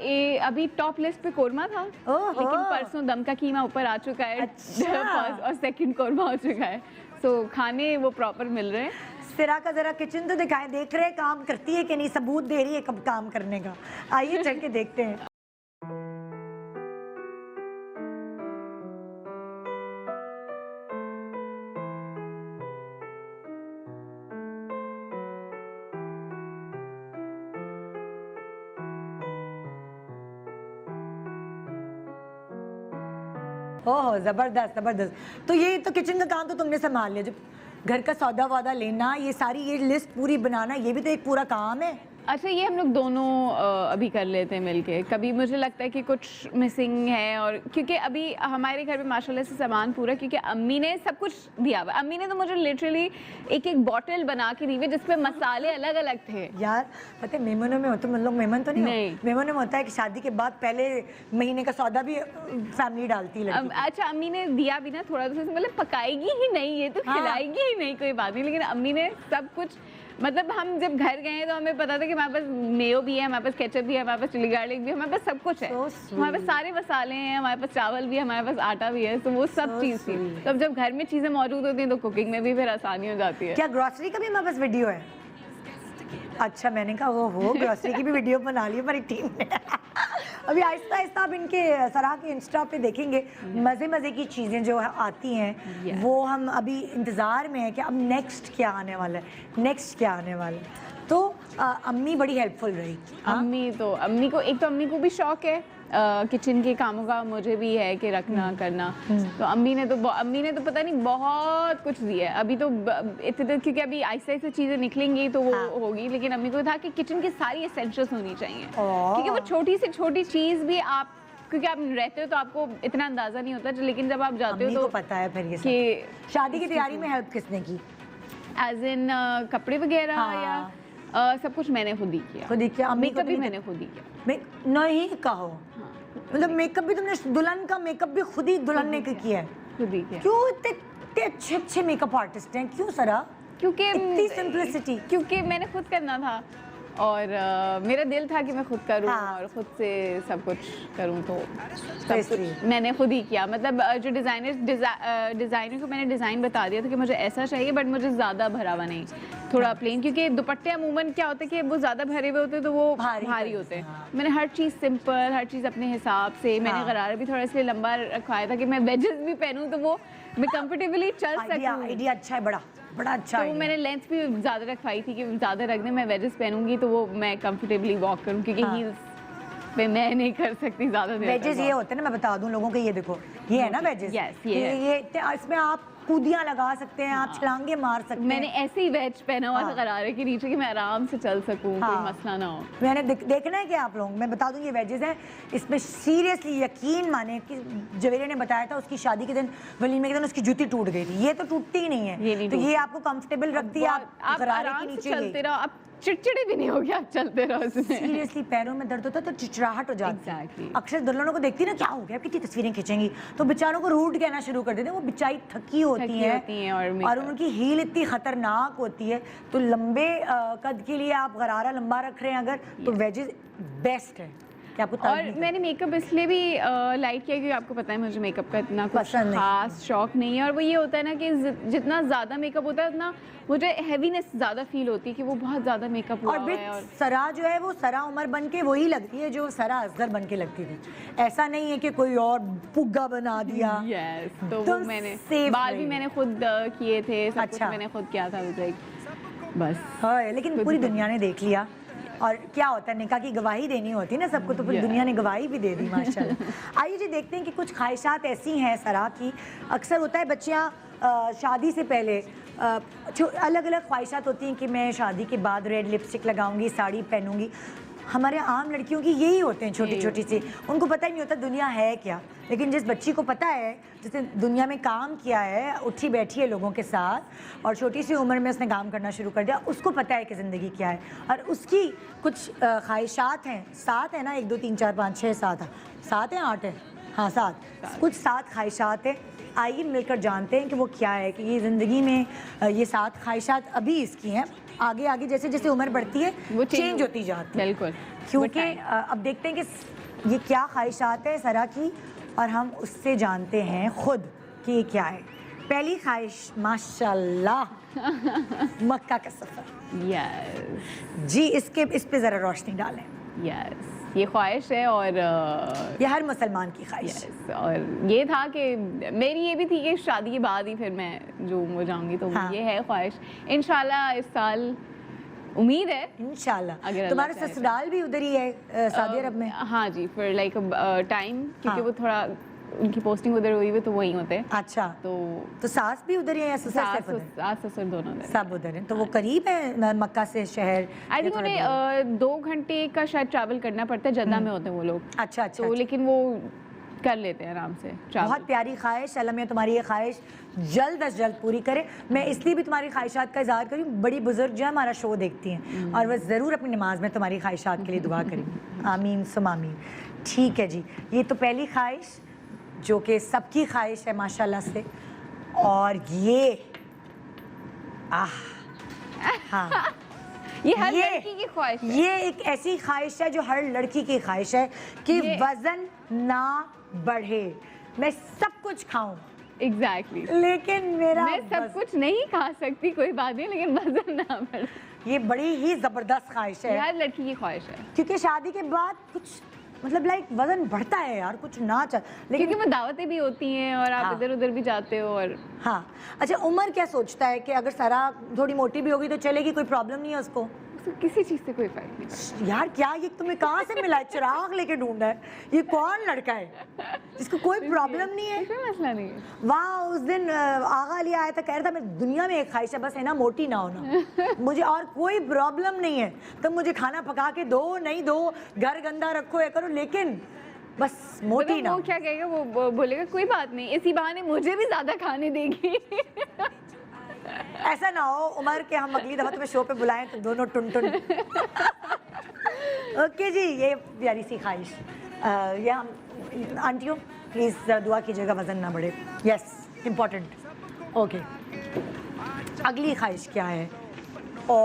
ये अभी टॉप लिस्ट पे कोरमा था, ओहो। लेकिन परसों दम का कीमा ऊपर आ चुका है। अच्छा। फर्स्ट और सेकंड कोरमा हो चुका है, सो खाने वो प्रॉपर मिल रहे हैं। सिरा का जरा किचन तो दिखाए, देख रहे हैं काम करती है कि नहीं, सबूत दे रही है कब काम करने का। आइए चल के देखते हैं। ओह जबरदस्त जबरदस्त। तो ये तो किचन का काम तो तुमने संभाल लिया, जो घर का सौदा वादा लेना, ये सारी ये लिस्ट पूरी बनाना, ये भी तो एक पूरा काम है। अच्छा, ये हम लोग दोनों अभी कर लेते हैं मिलके। कभी मुझे लगता है कि कुछ मिसिंग है, और क्योंकि अभी हमारे घर में माशाल्लाह से सामान पूरा, क्योंकि अम्मी ने सब कुछ दिया हुआ। अम्मी ने तो मुझे लिटरली एक एक बॉटल बना के दी हुई जिसपे मसाले अलग अलग थे। यार पता है मेहमानों में होते, मतलब मेहमान तो नहीं। मेहमानों में होता है कि शादी के बाद पहले महीने का सौदा भी फैमिली डालती है लड़की। अच्छा, अम्मी ने दिया भी ना थोड़ा, तो मतलब पकाएगी ही नहीं, ये तो खिलाएगी ही नहीं, कोई बात नहीं, लेकिन अम्मी ने सब कुछ, मतलब हम जब घर गए तो हमें पता था कि हमारे पास मेयो भी है, हमारे पास केचप भी है, हमारे पास चिली गार्लिक भी है, हमारे पास सब कुछ है। हमारे पास सारे मसाले हैं, हमारे पास चावल भी है, हमारे पास आटा भी है, तो वो सब चीज़ थी। तो अब जब घर में चीज़ें मौजूद होती हैं तो कुकिंग में भी फिर आसानी हो जाती है। क्या ग्रोसरी का भी हमारे पास वीडियो है? अच्छा, मैंने कहा वो हो ग्रोसरी की भी वीडियो बना ली हमारी टीम ने। अभी आहिस्ता आहिस्ता आप इनके सराह के इंस्टा पे देखेंगे मज़े मज़े की चीज़ें जो आती हैं, वो हम अभी इंतज़ार में है कि अब नेक्स्ट क्या आने वाला है, नेक्स्ट क्या आने वाला है। तो अम्मी बड़ी हेल्पफुल रही। अम्मी को भी शौक है किचन के कामों का, मुझे भी है कि रखना करना। तो अम्मी ने तो पता नहीं बहुत कुछ दिया है। अभी तो इतने, क्योंकि अभी आहिस्ता आहिस्ता चीज़ें निकलेंगी तो वो होगी, लेकिन अम्मी को था कि किचन की सारी एसेंशियल्स होनी चाहिए, क्योंकि वो छोटी से छोटी चीज़ भी आप, क्योंकि आप रहते हो तो आपको इतना अंदाज़ा नहीं होता, लेकिन जब आप जाते हो तो पता है फिर ये कि शादी की तैयारी में हेल्प किसने की, एज इन कपड़े वगैरह या सब कुछ मैंने खुद ही किया। मेकअप भी मैंने खुद ही किया। नहीं कहो, मतलब मेकअप भी तुमने, दुल्हन का मेकअप भी खुद ही दुल्हन ने किया है? खुद ही किया। क्यों इतने अच्छे अच्छे मेकअप आर्टिस्ट हैं, क्यों सरा? क्योंकि इतनी सिंपलिसिटी। क्योंकि मैंने खुद करना था और मेरा दिल था कि मैं खुद करूं और खुद से सब कुछ करूं, तो सब कुछ मैंने खुद ही किया। मतलब जो डिज़ाइनर को मैंने डिज़ाइन बता दिया था कि मुझे ऐसा चाहिए, बट मुझे ज़्यादा भरा हुआ नहीं, थोड़ा प्लेन, क्योंकि दुपट्टे अमूमन क्या होता है कि वो ज़्यादा भरे हुए होते हैं तो वो भारी होते हैं। मैंने हर चीज़ सिंपल, हर चीज़ अपने हिसाब से। मैंने गरारा भी थोड़ा इसलिए लंबा रखवाया था कि मैं वेजेस भी पहनूँ तो वो मैं कंफर्टेबली चल सकूँ। आइडिया अच्छा है, बड़ा अच्छा है। तो मैंने लेंथ भी ज़्यादा रखवाई थी कि ज़्यादा रख दें, मैं वेजेस पहनूंगी तो वो मैं कंफर्टेबली वॉक करूँ, क्योंकि हील्स पे मैं नहीं कर सकती ज़्यादा देर। वेजेस ये होते हैं ना, मैं बता दूं लोगों को, ये देखो ये है ना वेजेस, ये इसमें आप कूदियाँ लगा सकते हैं, आप छलांगे मार सकते हैं। मैंने ऐसे ही वेज पहना हुआ था गरारे के नीचे कि मैं आराम से चल सकूं, कोई मसला ना हो। मैंने देखना है कि आप लोग, मैं बता दूं ये वेजेस हैं, इसमें सीरियसली यकीन माने कि जवेरिया ने बताया था उसकी शादी के दिन, वलीमे के दिन उसकी जूती टूट गई थी। ये तो टूटती ही नहीं है, तो ये आपको कंफर्टेबल रखती है, आप गरारे के नीचे चलते रहो, आप चिड़चिड़े भी नहीं हो गया, आप चलते रहो उसमें। सीरियसली पैरों में दर्द होता है तो चिड़चिड़ाहट हो जाती है। अक्सर दुल्हनों को देखती ना, क्या हो गया, कितनी तस्वीरें खींचेंगी, तो बेचारों को रूड कहना शुरू कर देते हैं। वो बेचारी थकी होती है और उनकी हील इतनी खतरनाक होती है, तो लंबे कद के लिए आप गरारा लंबा रख रहे हैं अगर, तो वेजेस बेस्ट है। और मैंने मेकअप इसलिए भी लाइट किया क्योंकि आपको पता है मुझे मेकअप का इतना कुछ खास शौक नहीं है, और वो ये होता है ना कि जितना ज़्यादा मेकअप होता है उतना मुझे हैवीनेस ज़्यादा फील होती है कि वो बहुत ज़्यादा मेकअप हुआ है। और सरा जो है वो सरा उमर बन के वही लगती है जो सरा असगर बन के लगती थी, ऐसा नहीं है कि कोई और पुग्गा बना दिया। तो वो मैंने बाल भी मैंने खुद किए थे, सब कुछ मैंने खुद किया था, बस। हाँ, लेकिन पूरी दुनिया ने देख लिया, और क्या होता है निकाह की गवाही देनी होती है ना सबको, तो पूरी दुनिया ने गवाही भी दे दी माशाल्लाह। आइए जी देखते हैं कि कुछ ख्वाहिशात ऐसी हैं सरा की, अक्सर होता है बच्चियाँ शादी से पहले अलग अलग ख्वाहिशात होती हैं कि मैं शादी के बाद रेड लिपस्टिक लगाऊंगी, साड़ी पहनूंगी, हमारे आम लड़कियों की यही होते हैं, छोटी छोटी सी, उनको पता ही नहीं होता दुनिया है क्या। लेकिन जिस बच्ची को पता है, जिसने दुनिया में काम किया है, उठी बैठी है लोगों के साथ और छोटी सी उम्र में उसने काम करना शुरू कर दिया, उसको पता है कि ज़िंदगी क्या है और उसकी कुछ ख्वाहिशात हैं। 7 है ना, 1 2 3 4 5 6 7 7 है 8 है, हाँ 7, कुछ 7 ख्वाहिशात हैं। आइए मिलकर जानते हैं कि वो क्या है, कि ये ज़िंदगी में ये 7 ख्वाहिशात अभी इसकी हैं, आगे आगे जैसे जैसे उम्र बढ़ती है वो चेंज होती जाती है। बिल्कुल, क्योंकि अब देखते हैं कि ये क्या ख्वाहिशात है सरा की और हम उससे जानते हैं खुद कि ये क्या है। पहली ख्वाहिश, माशाल्लाह, मक्का का सफ़र। यस जी, इस पे ज़रा रोशनी डालें। यस, ये ख्वाहिश है और ये हर मुसलमान की ख्वाहिश है। yes, और ये था कि मेरी ये भी थी कि शादी के बाद ही फिर मैं जो हो जाऊंगी, तो हाँ। ये है ख्वाहिश। इंशाल्लाह इस साल उम्मीद है इंशाल्लाह। अगर तुम्हारा अल्लाह चाहे ससुराल भी उधर ही है सऊदी अरब में? हाँ जी, फिर लाइक टाइम, क्योंकि हाँ। वो थोड़ा उनकी पोस्टिंग उधर हुई हुई, तो वहीं होते हैं। अच्छा, तो तो सास भी उधर ही है या ससुर सिर्फ उधर? सास ससुर दोनों उधर। सब उधर हैं। तो वो करीब है मक्का से शहर? आई या थिंक थोड़ा दूर? उन्हें 2 घंटे का शायद ट्रैवल करना पड़ता है, जद्दा में होते हैं वो लोग। अच्छा अच्छा, तो अच्छा। लेकिन वो कर लेते हैं आराम से travel। बहुत प्यारी ख्वाहिश, अल्लाह मियां तुम्हारी ये ख्वाहिश जल्द अज जल्द पूरी करे। मैं इसलिए भी तुम्हारी ख्वाहिशात का इजहार करूँ, बड़ी बुजुर्ग जो है हमारा शो देखती हैं और वह ज़रूर अपनी नमाज में तुम्हारी ख्वाहिशात के लिए दुआ करेंगी। आमीन सुम आमीन। ठीक है जी, ये तो पहली ख्वाहिश जो कि सबकी ख्वाहिश है माशाल्लाह से। और ये हाँ, ये हर लड़की की ख्वाहिश है। ये एक ऐसी ख्वाहिश है जो हर लड़की की ख्वाहिश है कि वजन ना बढ़े। मैं सब कुछ खाऊं एग्जैक्टली, लेकिन मेरा मैं सब कुछ नहीं खा सकती, कोई बात नहीं, लेकिन वजन ना बढ़े। ये बड़ी ही जबरदस्त ख्वाहिश ये है, हर लड़की की ख्वाहिश है, क्योंकि शादी के बाद कुछ मतलब लाइक वजन बढ़ता है यार, कुछ ना चल। लेकिन क्योंकि वो दावतें भी होती हैं और आप हाँ। इधर उधर भी जाते हो। और हाँ, अच्छा, उमर क्या सोचता है कि अगर सरा थोड़ी मोटी भी होगी तो चलेगी, कोई प्रॉब्लम नहीं है उसको? उसको किसी चीज़ से कोई फर्क नहीं पड़ता। यार क्या ये तुम्हें कहाँ से मिला है? चिराग लेके ढूंढा है? ये कौन लड़का है जिसको कोई प्रॉब्लम नहीं है? कोई मसला नहीं है। वाह, उस दिन आगा लिया आया था, कह रहा था मैं दुनिया में एक ख्वाहिश है बस, है ना, मोटी ना होना, मुझे और कोई प्रॉब्लम नहीं है। तुम मुझे खाना पका के दो, नहीं दो, घर गंदा रखो, ये करो, लेकिन बस मोटी ना वो हो। क्या कहेगा, वो बोलेगा कोई बात नहीं, इसी बहाने मुझे भी ज्यादा खाने देगी। ऐसा ना हो उमर के हम अगली दफा तुम्हें शो पे बुलाएं तो दोनों टुन टुन। ओके जी, ये प्यारी सी ख्वाहिश। ये हम आंटियों प्लीज़ ज़रा दुआ कीजिएगा वज़न ना बढ़े। Yes, important. ओके, अगली ख्वाहिश क्या है? ओ,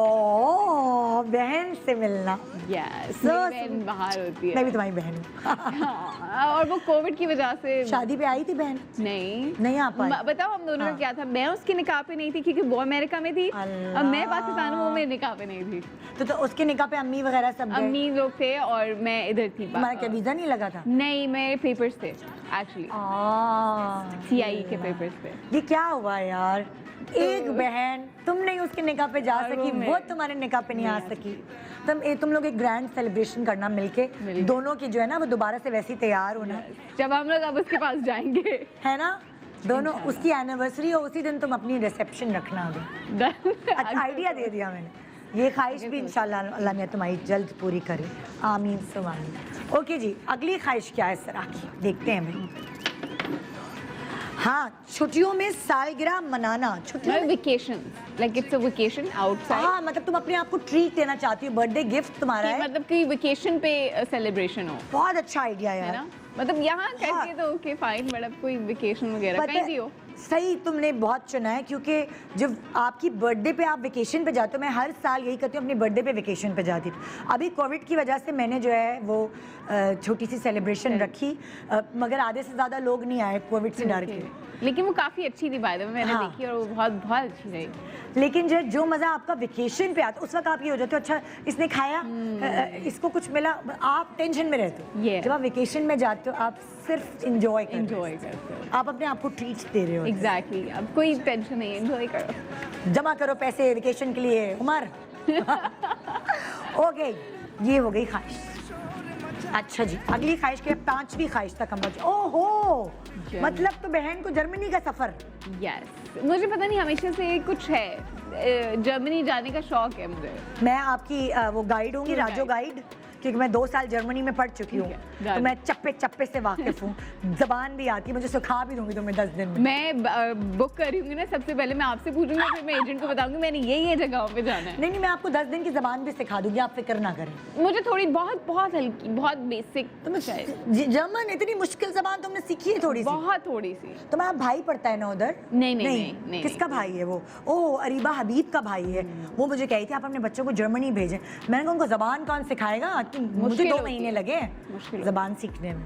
बहन से मिलना। यस, So बहन बाहर होती मैं है। भी तुम्हारी बहन हूँ। हाँ, और वो कोविड की वजह से शादी पे आई थी बहन? नहीं आ पाई। बताओ हम दोनों का हाँ। क्या था, मैं उसके निकाह पे नहीं थी क्योंकि वो अमेरिका में थी, और मैं पाकिस्तान में, वो मेरे निकाह पे नहीं थी। तो उसके निकाह पे अम्मी वगैरह सब गए? अम्मी लोग थे और मैं इधर थी। तुम्हारा क्या वीज़ा नहीं लगा था? नहीं, मेरे पेपर्स थे एक्चुअली, CIE के पेपर्स थे। ये क्या हुआ यार? एक बहन, तुम नहीं उसके निकाह पे जा और सकी, वो वो तुम्हारे निकाह पे नहीं आ सकी। तुम लोग एक ग्रैंड सेलिब्रेशन करना मिलके, दोनों की जो है ना वो दोबारा से वैसी तैयार होना, जब हम लोग अब उसके पास जाएंगे। है ना, दोनों उसकी एनिवर्सरी हो उसी दिन तुम अपनी रिसेप्शन रखना। अभी अच्छा आइडिया दे दिया मैंने। ये ख्वाहिश भी इंशाल्लाह अल्लाह मियां तुम्हारी जल्द पूरी करे। आमीन सुम आमीन। ओके जी, अगली ख्वाहिश क्या है सरा की, देखते हैं भाई। हाँ, छुट्टियों में सालगिरह मनाना। छुट्टियों में vacation, like it's a vacation outside. हाँ, मतलब तुम अपने आप को ट्रीट देना चाहती हो, बर्थडे गिफ्ट तुम्हारा है। मतलब कि वेकेशन पे सेलिब्रेशन हो, बहुत अच्छा आइडिया है यार। ना। मतलब यहाँ करके तो ओके फाइन, बट अब कोई वेकेशन वगैरह पता कहीं भी हो। सही तुमने बहुत चुना है, क्योंकि जब आपकी बर्थडे पे आप वेकेशन पे जाते हो, मैं हर साल यही करती हूँ, अपनी बर्थडे पे वेकेशन पे जाती थी। अभी कोविड की वजह से मैंने जो है वो छोटी सी सेलिब्रेशन रखी, मगर आधे से ज़्यादा लोग नहीं आए कोविड से डर के। लेकिन वो काफ़ी अच्छी थी बाय द वे, मैंने हाँ। देखी और वो बहुत बहुत अच्छी रही। लेकिन जो मज़ा आपका वेकेशन पे आता, उस वक्त आप ये हो जाते हो, अच्छा इसने खाया, इसको कुछ मिला, आप टेंशन में रहते हो। Yeah. जब आप वेकेशन में जाते हो आप सिर्फ इंजॉय करते हो, करते हो। आप अपने आप को ट्रीट्स दे रहे हो। एग्जैक्टली, अब कोई टेंशन नहीं है, एंजॉय करो। जमा करो पैसे वेकेशन के लिए उमर। ओके, ये हो गई ख्वाहिश। अच्छा जी, अगली ख्वाहिश के 5वीं ख्वाहिश तक हम पहुंचे। ओहो, मतलब तो बहन को जर्मनी का सफर। यस, मुझे पता नहीं हमेशा से कुछ है, जर्मनी जाने का शौक है मुझे। मैं आपकी वो गाइड होंगी, राजो गाइड, क्योंकि मैं 2 साल जर्मनी में पढ़ चुकी हूँ, ठीक है, तो मैं चप्पे चप्पे से वाकिफ हूँ, जबान भी आती है, मुझे सिखा भी दूंगी तुम्हें 10 दिन में। मैं बुक करूँगी ना, सबसे पहले मैं आपसे पूछूंगी, फिर मैं एजेंट को बताऊंगी मैंने ये जगहों पे जाना है। नहीं, मैं आपको 10 दिन की जबान भी सिखा दूंगी, आप फिक्र ना करें। मुझे थोड़ी बहुत हल्की, बहुत बेसिक, जर्मन इतनी मुश्किल जबान तुमने सीखी है थोड़ी सी? बहुत थोड़ी सी। तुम्हारा भाई पढ़ता है ना उधर? नहीं। किसका भाई है वो? ओह, अरीबा हबीब का भाई है। वो मुझे कही थी आप अपने बच्चों को जर्मनी भेजें। मैंने कहा उनको जबान कौन सिखाएगा, कि मुझे 2 महीने लगे जबान सीखने में।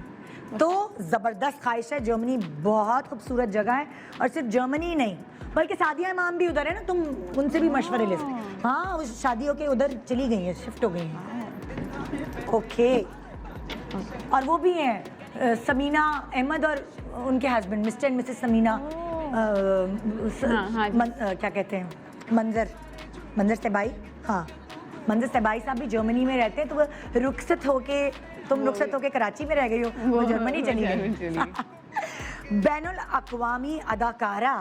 तो ज़बरदस्त ख्वाहिश है, जर्मनी बहुत खूबसूरत जगह है, और सिर्फ जर्मनी नहीं बल्कि सादिया इमाम भी उधर है ना, तुम उनसे भी मशवरे ले सकते। हाँ, वो शादियों के उधर चली गई हैं, शिफ्ट हो गई हैं। ओके, और वो भी हैं समीना अहमद और उनके husband mister and Mrs Samina, क्या कहते हैं, मंजर सेबाई। हाँ, मंजर सेबाई साहब भी जर्मनी में रहते हैं, तो वो रुखसत होके कराची में रह गई हो, वो जर्मनी चली गई। बैनुल अक़वामी अदाकारा,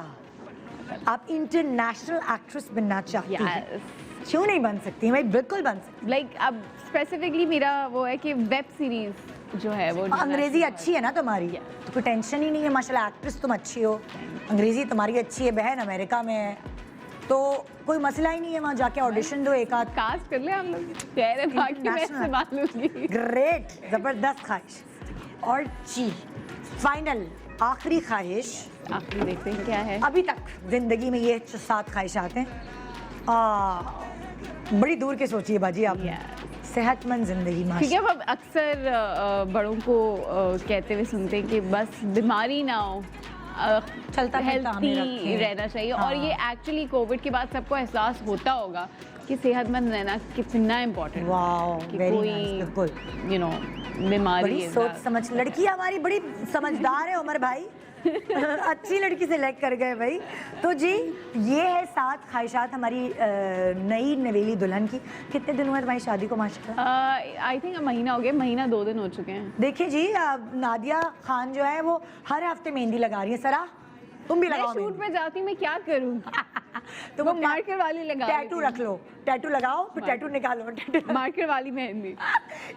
आप इंटरनेशनल एक्ट्रेस बनना चाहती हैं? क्यों नहीं बन सकती? भाई बिल्कुल बन सकती। लाइक अब स्पेसिफिकली मेरा वो है कि वेब सीरीज जो है वो अंग्रेजी अच्छी है ना तुम्हारी, तो कोई टेंशन ही नहीं है, माशाल्लाह एक्ट्रेस तुम अच्छी हो, अंग्रेजी तुम्हारी अच्छी है, बहन अमेरिका में है, तो कोई मसला ही नहीं है, वहाँ जाके ऑडिशन दो, एक आध कास्ट कर ले हम लोग, बाकी मैं संभाल लूंगी। ग्रेट, जबरदस्त ख्वाहिश। और जी फाइनल आखिरी ख्वाहिश, आखिरी देखते हैं क्या है। अभी तक जिंदगी में ये 7 ख्वाहिशात हैं, बड़ी दूर के सोचिए बाजी आप। सेहतमंद जिंदगी, ठीक है। अब अक्सर बड़ों को कहते हुए सुनते हैं कि बस बीमारी ना हो, चलता हेल्थी रहना चाहिए। हाँ। और ये एक्चुअली कोविड के बाद सबको एहसास होता होगा कि सेहतमंद रहना कितना इम्पोर्टेंट है, कि कोई यू नो बीमारी। बड़ी सोच समझ, लड़की हमारी बड़ी समझदार है उमर भाई। अच्छी लड़की सिलेक्ट कर गए भाई। तो जी ये है 7 ख्वाहिशात हमारी नई नवेली दुल्हन की। कितने दिन हुए तुम्हारी शादी को माशाल्लाह? आई थिंक महीना हो गया, महीना 2 दिन हो चुके हैं। देखिए जी, नादिया खान जो है वो हर हफ्ते मेहंदी लगा रही है। सरा तुम भी लगाओ। शूट में जाती मैं क्या करूँ? तो वो मार्कर वाली लगा, टैटू रख लो, टैटू लगाओ, फिर टैटू निकालो, टैटू मार्कर वाली मेहंदी।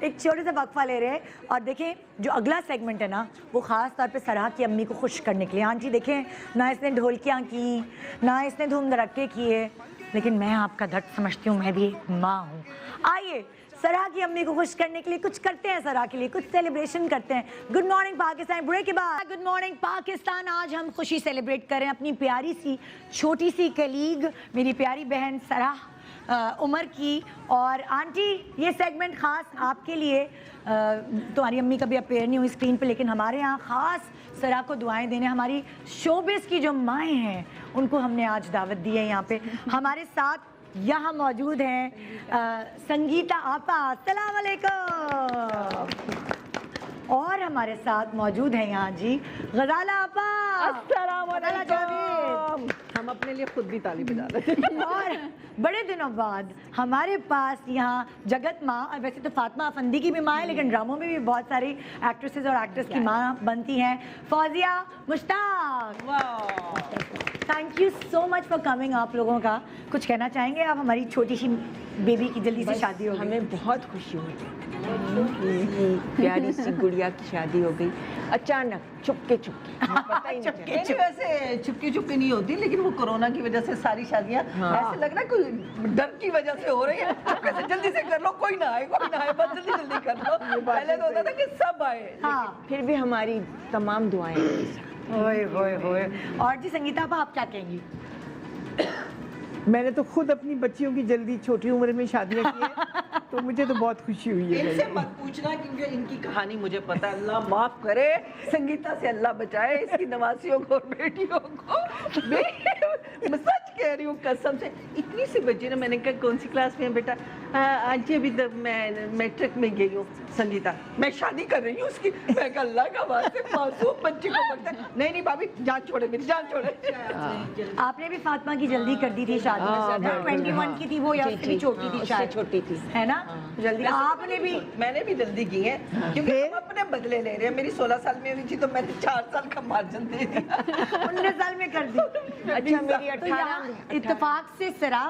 एक छोटे से वक्फा ले रहे हैं, और देखें जो अगला सेगमेंट है ना, वो ख़ास तौर पे सराह की अम्मी को खुश करने के लिए। हाँ जी, देखें ना इसने ढोलकियाँ की, ना इसने धूम धड़क्के किए, लेकिन मैं आपका दर्द समझती हूँ, मैं भी एक माँ हूँ। आइए सराह की अम्मी को खुश करने के लिए कुछ करते हैं, सराह के लिए कुछ सेलिब्रेशन करते हैं। गुड मॉर्निंग पाकिस्तान, ब्रेक के बाद गुड मॉर्निंग पाकिस्तान। आज हम खुशी सेलिब्रेट करें अपनी प्यारी सी छोटी सी कलीग, मेरी प्यारी बहन सराह उमर की। और आंटी, ये सेगमेंट खास आपके लिए, तुम्हारी अम्मी कभी अपेयर नहीं हुई स्क्रीन पे, लेकिन हमारे यहाँ खास सराह को दुआएं देने हमारी शोबिस की जो माएँ हैं, उनको हमने आज दावत दी है यहाँ पे। हमारे साथ यहाँ मौजूद हैं संगीता आपा, अस्सलाम वालेकुम। और हमारे साथ मौजूद हैं यहाँ जी गजाला आपा, अस्सलाम वालेकुम। हम अपने लिए खुद भी ताली बजा रहे हैं। और बड़े दिनों बाद हमारे पास यहाँ जगत माँ, और वैसे तो फातिमा अफंदी की भी माँ है, लेकिन ड्रामों में भी बहुत सारी एक्ट्रेसेस और एक्टर्स की माँ बनती हैं, Fauzia Mushtaq. Thank you so much for coming. आप लोगों का कुछ कहना चाहेंगे आप? हमारी छोटी सी बेबी की जल्दी से शादी हो गई। हमें बहुत खुशी हुई कि प्यारी सी गुड़िया की शादी हो गई अचानक, चुपके चुपके, पता ही नहीं चला। वैसे चुपकी चुपकी नहीं होती, लेकिन वो कोरोना की वजह से सारी शादियां ऐसे लग रहा है कोई डर की वजह से हो रही है। चुपके से जल्दी से कर लो, कोई ना आए, बस जल्दी जल्दी कर लो। पहले तो होता था कि सब आए। हाँ, फिर भी हमारी तमाम दुआएं उनके साथ। ओए होए होए। और जी संगीता आपा, आप क्या कहेंगी? मैंने तो खुद अपनी बच्चियों की जल्दी छोटी उम्र में शादियां की हैं, तो मुझे तो बहुत खुशी हुई है। इनसे मत पूछना, क्योंकि इनकी कहानी मुझे पता है। अल्लाह माफ करे, संगीता से अल्लाह बचाए इसकी नवासियों को और बेटियों को। मैं सच कह रही हूँ कसम से। इतनी सी बच्ची ने, मैंने कहा कौन सी क्लास में है बेटा? आज अभी तक मैं मैट्रिक में गई हूँ। संगीता, मैं शादी कर रही हूँ उसकी। मैं कहा अल्लाह का वास्ते मासूम बच्ची को लगता है। नहीं भाभी, जान छोड़े मेरी, जान छोड़े। आपने भी फातिमा की जल्दी कर दी थी शादी? 21 की थी वो, या उससे भी छोटी थी शायद? छोटी थी, है ना? जल्दी आपने भी? मैंने भी जल्दी की है, क्योंकि हम अपने बदले ले रहे हैं। मेरी 16 साल में हुई थी, तो मैंने 4 साल का मार्जिन दे दिया। 19 साल में कर दी। अच्छा मेरी तो यहाँ इत्तेफाक से सरा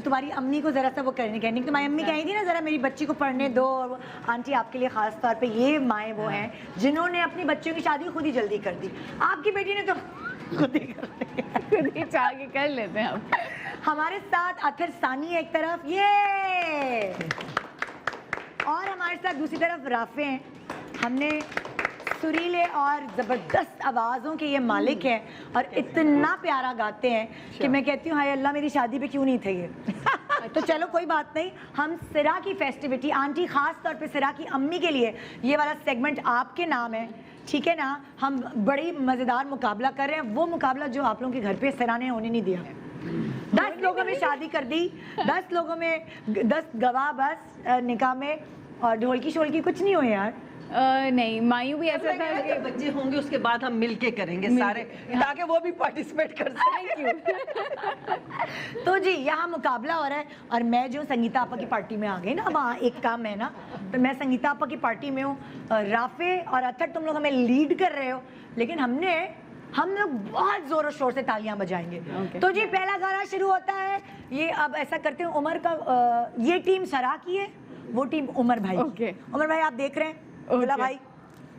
तुम्हारी अम्मी को ज़रा सा वो करने कहने की तुम्हारी अम्मी कही थी ना ज़रा मेरी बच्ची को पढ़ने दो। और आंटी आपके लिए ख़ास तौर पे ये माएँ वो हैं जिन्होंने अपनी बच्चियों की शादी खुद ही जल्दी कर दी। आपकी बेटी ने तो खुद ही कर दी। खुद ही चाह के कर लेते हैं आप। हमारे साथ अथर सानी है एक तरफ, ये और हमारे साथ दूसरी तरफ राफे हैं। हमने सुरीले और ज़बरदस्त आवाज़ों के ये मालिक हैं और इतना प्यारा गाते हैं कि मैं कहती हूँ हाय अल्लाह मेरी शादी पे क्यों नहीं थे ये। तो चलो कोई बात नहीं, हम सिरा की फेस्टिविटी आंटी ख़ास तौर पे सिरा की अम्मी के लिए ये वाला सेगमेंट आपके नाम है, ठीक है ना। हम बड़ी मज़ेदार मुकाबला कर रहे हैं, वो मुकाबला जो आप लोगों के घर पे सिरा ने होने नहीं दिया। 10 लोगों में शादी कर दी, 10 लोगों में 10 गवाह बस निकाह में, और ढोलकी शोलकी कुछ नहीं हुए यार। नहीं मायू भी ऐसा था कि जब बच्चे होंगे उसके बाद हम मिलके करेंगे सारे, ताकि वो भी पार्टिसिपेट कर सकें। तो जी यहाँ मुकाबला हो रहा है और मैं जो संगीता आपा की पार्टी में आ गई ना, वहाँ एक काम है ना, तो मैं संगीता आपा की पार्टी में हूँ। राफे और अथर तुम लोग हमें लीड कर रहे हो, लेकिन हम लोग बहुत जोरों शोर से तालियां बजाएंगे। तो जी पहला गाना शुरू होता है। ये अब ऐसा करते हैं, उमर का ये टीम सरा की है, वो टीम उमर भाई। उमर भाई आप देख रहे हैं, गुला भाई।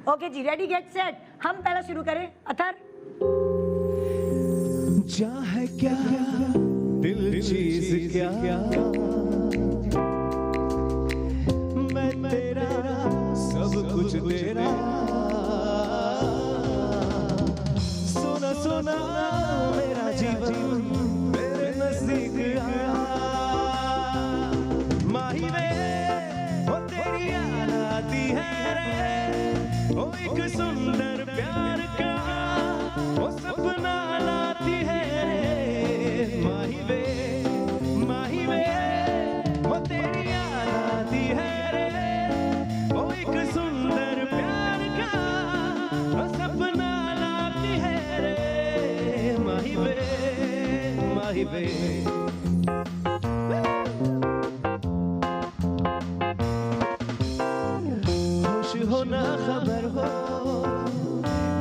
ओके जी, रेडी गेट सेट। हम पहला शुरू करें। अथर जा है क्या दिल चीज क्या, मैं तेरा सब कुछ तेरा, सोना सोना मेरा जीवन मेरे नजदीक आया, माही वे वो तेरी याद आती है रे, वो एक सुंदर प्यार का वो सपना लाती है रे, माही वे वो तेरी याद आती है रे, वो एक सुंदर प्यार का वो सपना लाती है रे, माही वे खुश हो ना खबर हो,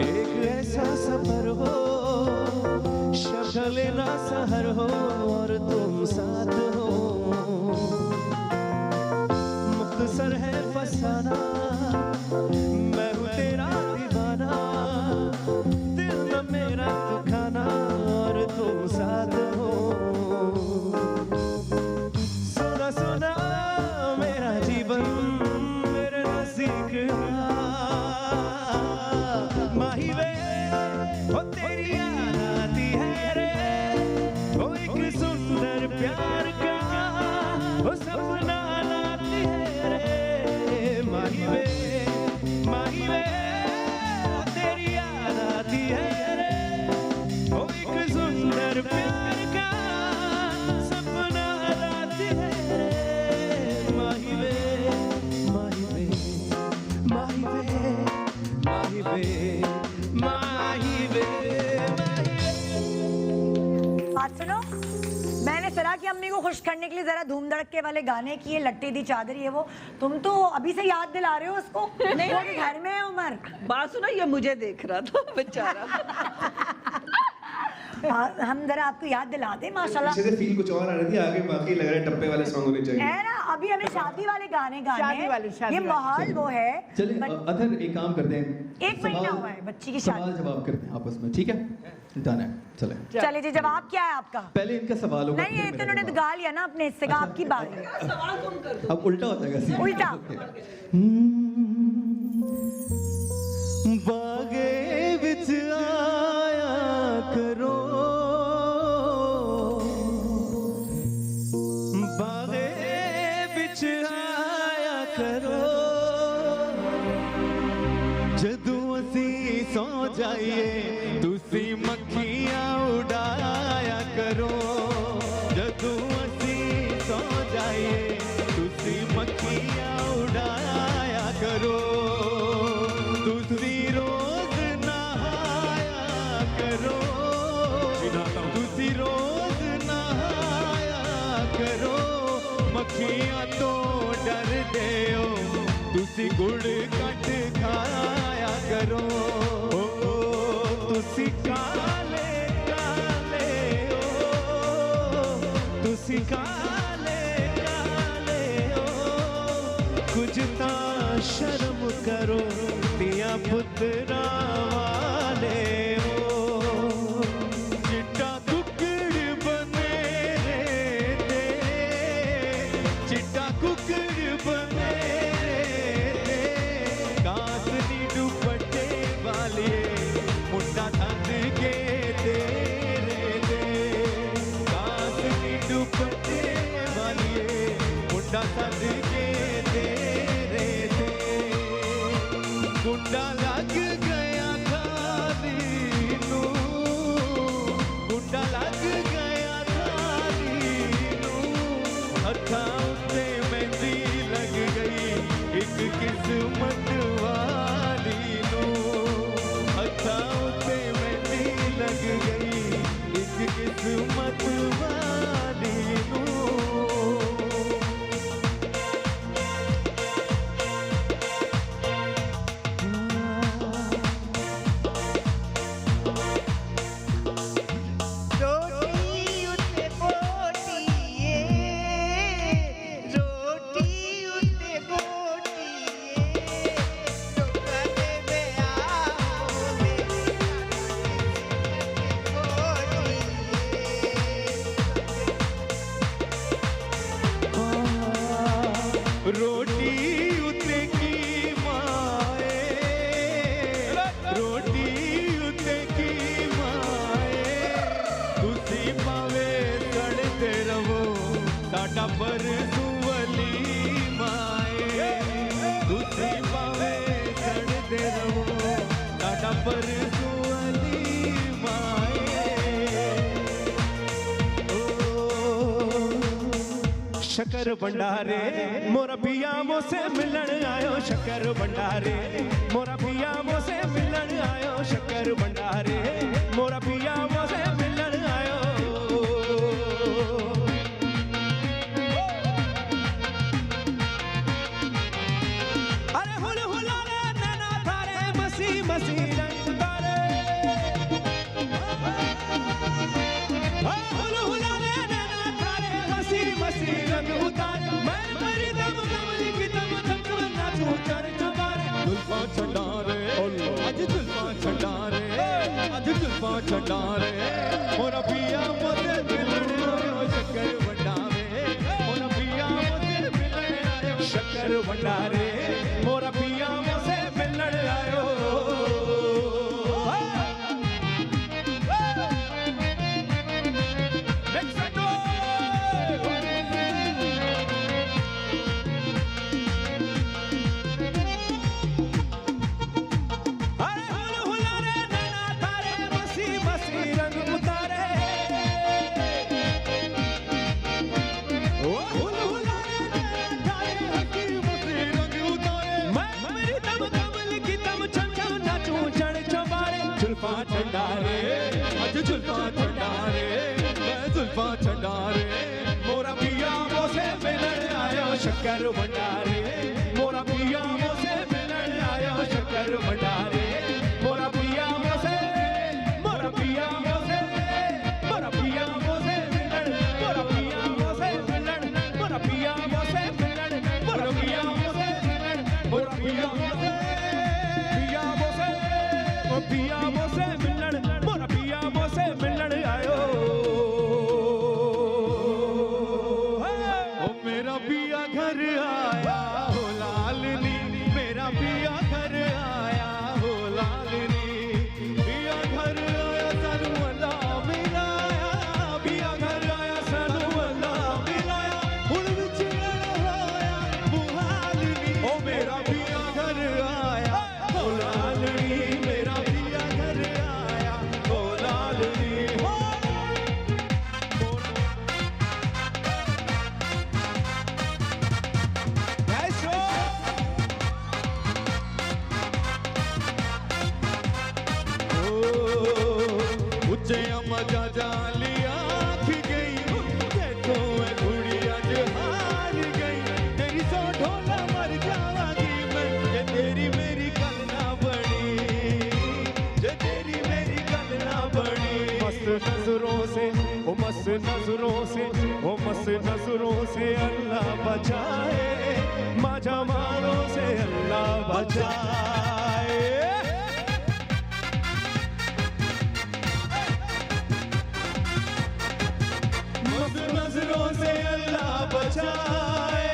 एक ऐसा सफर हो, शक्ल ना सहर हो और तुम साथ हो, मुख्तसर है फसाना, मैं हूँ तेरा दीवाना, दिल में मेरा दुखाना और तुम साथ हो, सोना सोना मेरा जीवन मेरे नज़दीक आ, माही वे वो तेरी याद आती है रे, वो एक सुंदर प्यार का वो सपना लाती है रे, माही वे वो तेरी याद आती है रे, वो एक सुंदर प्यार का सपना लाती है रे, माही वे बात सुनो, मैंने सरा की अम्मी को खुश करने के लिए जरा धूम धड़के वाले गाने किए, लट्टी दी चादर ये वो। तुम तो अभी से याद दिला रहे हो उसको। नहीं वो कि घर में है उमर। बात सुनो, ये मुझे देख रहा था बेचारा। हम जरा आपको याद दिला दें, माशाल्लाह पीछे से फील कुछ और आ रही थी, आगे बाकी लग रहा है टप्पे वाले सॉन्ग होने चाहिए। है ना, अभी हमें शादी वाले गाने शादी वाले, ये माहौल वो है। चलिए अथर एक काम करते हैं, 1 महीना हुआ है बच्ची की शादी। सवाल जवाब करते हैं आपस में, ठीक है? डन है, चले। चलिए जी, जवाब क्या है आपका? पहले इनका सवाल होगा, नहीं ये तो उन्होंने गा लिया ना अपने हिस्से का, आपकी बात है। अब उल्टा हो जाएगा। उल्टा। बागे विच आया करो, बागे विच आया करो, जदू असी सो जाइए तुसी मक्खियां उड़ाया करो, जदू असी सो जाइए तुसी मक्खियां उड़ाया करो, तुसी रोज नहाया करो, तुसी रोज नहाया करो, मक्खियां तो डर दे हो, तुसी गुड़ कट खाया करो, तुसी का रोटियां पुत्रा वाले ओ चिट्टा कुकड़ बने रे चिट्टा कुकड़ बने रे कासनी दुपट्टे वाले मुंडा थंद के तेरे दे कासनी दुपट्टे वाले मुंडा थंद के तेरे दे गुंडा लग गया थाली नू गुंडा लग गया थाली नू हत्थां उत्ते मेहंदी लग गई एक किस्मत वाली नू हत्थां उत्ते मेहंदी लग गई एक किस्मत वाली नू रोटी उते की माए रोटी उते की माए तुसी पावे सड़ते रवो साडा पर सुवली माए तुसी पावे सड़ते रवो साडा पर सुवली माए शकर भंडारे मोरा पिया मोसे मिलन आयो शकर भंडारे मोरा पिया मोसे मिलन आयो शकर भंडारे मोरा पिया मोसे मिलन आयो अरे हुल हुला रे नैना थारे मसी मसी रंग तारे हुल हुला रे नैना थारे मसी मसी रंग उतारे मैं मरी दम कमली की दम धम नाचू कर चबारे जुल्फा छंडारे आज जुल्फा छंडारे आज जुल्फा छंडारे मोरा पिया मोसे मिलन आयो शक्कर भंडारे मोरा पिया मोसे मिलन आयो शक्कर भंडारे मोरा पिया मोसे मिलन आयो जुल्फा छंडारे आज जुल्फा छंडारे मैं जुल्फा छंडारे मोरा पिया मोसे मिलन आयो शक्कर भंडारे मोरा पिया मोसे मिलन आयो शक्कर भंडारे मोरा पिया मोसे मोरा पिया मोसे मोरा पिया मोसे मिलन मोरा पिया मोसे मिलन मोरा पिया मोसे मिलन मोरा पिया मोसे मिलन मोरा पिया मोसे पिया मोसे ओ पिया मोसे मिलन मोरा पिया मोसे मिलन आयो ओ मेरा पिया घर आया हो लालनी मेरा पिया घर आया हो लालनी पिया घर आया सानू अल्लाह मिलाया पिया घर आया सानू अल्लाह मिलाया हुण विच होया मुहालनी ओ मेरा पिया घर आया हो लालनी मेरा पिया घर आया हो लालनी उच्चे मजा जालिया खी गई देखो मैं गुड़िया हार गई तेरी सौ ढोला मर जावांगी मैं ये तेरी मेरी गल ना बनी ये तेरी मेरी गल ना बनी मस्त नजरों से ओ मस्त नजरों से ओ मस्त नजरों से अल्लाह बचाए माजा मारों से अल्लाह बचाए। मस्त नजरों से अल्लाह बचाए,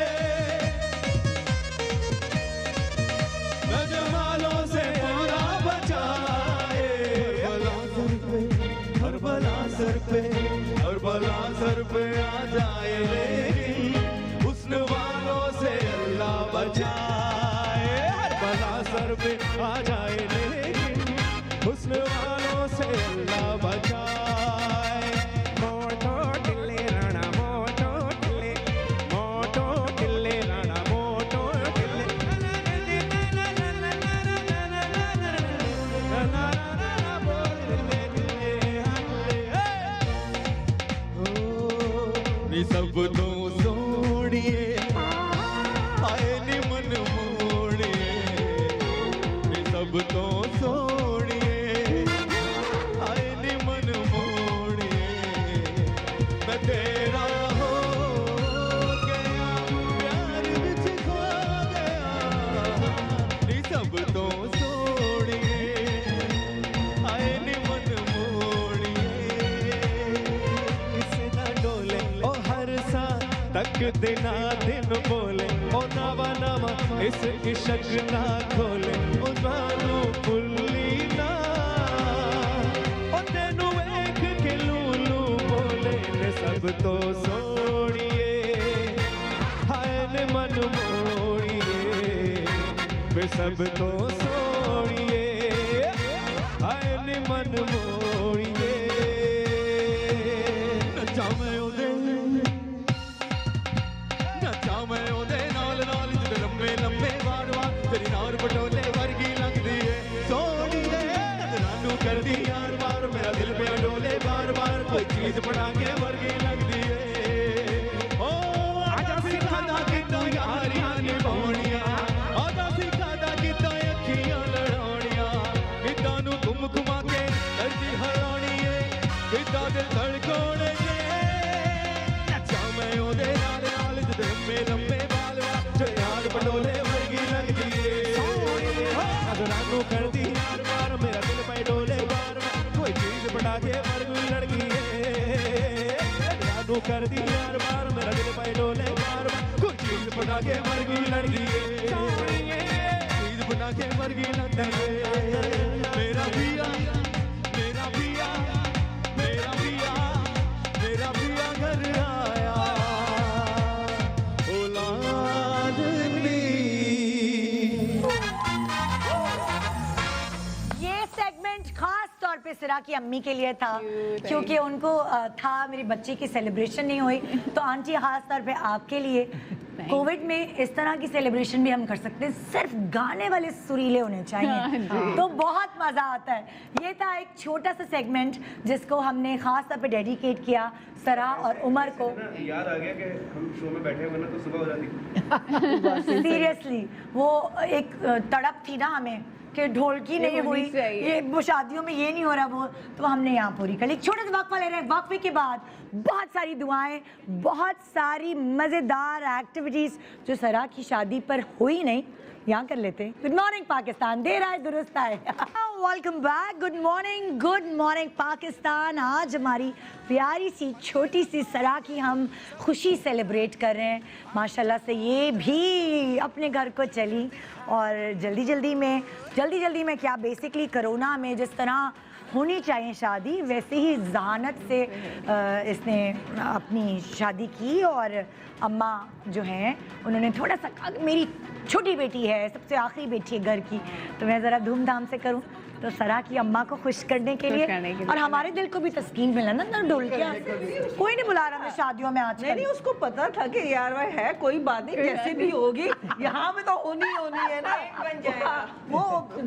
जमालों से मौला बचाए। हर बला सर पे, हर बला सर पे आ जाए, लेकिन हुस्न वालों से अल्लाह बचाए। हर बला सर पे आ जाए, लेकिन हुस्न वालों से अल्लाह बचाए। मोटो टिल्ले राणा मोटो टिल्ले, मोटो टिल्ले राणा मोटो टिल्ले। नी सब तो सोड़िए, आए नी मन मोड़िए। नी सब तो सोड़िए, आए नी मन मोड़िए। मैं तेरा हो गया, प्यार विच खो गया। नी सब तो सोड़िए, आए नी मन मोड़िए। किसे ना डोले ओ हर सा तक दिना दिन बोले, ओ नवा नवा इस इश्क ना खोले। ओ जानू भुल्ली ना, ओ तेनू वेख के लूलू बोले। ने सब तो सोड़िए, हाय ने मन मोड़िए। वे सब तो सोड़िए, हाय ने मन मोड़िए। नचा मैं ओदे, नचा मैं ओदे नाल नाल, जिदे लम्बे लम्बे वार वार तेरी नार पटोले वर्गी लगदी है। सोड़िए नजरानू कर दी यार बार, मेरा दिल पे डोले बार बार। कोई चीज बना के वर्गी लगदी है। ओ आजा सिखा दा किदां यारियां निभाउणियां, आजा सिखा दा किदां अखियां लड़ाउणियां। किदां नू घुम घुमा के करदी हरानी है, किदां दिल धड़काउणे जे। नचा मैं ओदे नाल नाल, जिदे लम्बे लम्बे बाल वाल, जो यार पटोले वर्गी लगदी है। नजरानू करदी यार बार, मेरा दिल पे डोले बार बार। कोई चीज बना के वर्गी लड़की है। नजरानू करदी यार बार, मेरा दिल पे डोले बार बार। कोई चीज बना के वर्गी लड़की है। चीज बना के वर्गी लगदी है। मेरा पिया, मेरा पिया, मेरा पिया, मेरा पिया घर आया। औलाद नी। ये सेगमेंट खास तौर पे सिरा की अम्मी के लिए था, क्योंकि उनको था मेरी बच्ची की सेलिब्रेशन नहीं हुई। तो आंटी खास तौर पे आपके लिए, कोविड में इस तरह की सेलिब्रेशन भी हम कर सकते हैं, सिर्फ गाने वाले सुरीले होने चाहिए, तो बहुत मजा आता है। ये था एक छोटा सा सेगमेंट जिसको हमने खास तौर पे डेडिकेट किया सरा और उमर को। याद आ गया कि हम शो में बैठे वरना तो सुबह हो जाती। सीरियसली वो एक तड़प थी ना हमें कि ढोलकी नहीं हुई, ये वो शादियों में ये नहीं हो रहा वो, तो हमने यहाँ पूरी कर ली। छोटा सा वक्फा ले रहे हैं, वक्फे के बाद बहुत सारी दुआएं, बहुत सारी मज़ेदार एक्टिविटीज़ जो सरा की शादी पर हुई नहीं, यहाँ कर लेते हैं। गुड मॉर्निंग पाकिस्तान, देर आए दुरुस्त आए। Welcome back, good morning Pakistan. आज हमारी प्यारी सी छोटी सी सरा की हम खुशी सेलिब्रेट कर रहे हैं। माशाल्लाह से ये भी अपने घर को चली, और जल्दी जल्दी में क्या, बेसिकली कोरोना में जिस तरह होनी चाहिए शादी, वैसे ही जहानत से इसने अपनी शादी की। और अम्मा जो हैं उन्होंने थोड़ा सा, मेरी छोटी बेटी है, सबसे आखिरी बेटी है घर की, तो मैं ज़रा धूमधाम से करूं, तो सरा की अम्मा को खुश करने के लिए और हमारे दिल को भी तस्कीन मिला ना ढोलकियाँ। कोई नहीं बुला रहा मैं शादियों में आज। नहीं, उसको पता था कि यार वह है, कोई बात नहीं, जैसे भी होगी यहाँ में तो होनी है ना। वो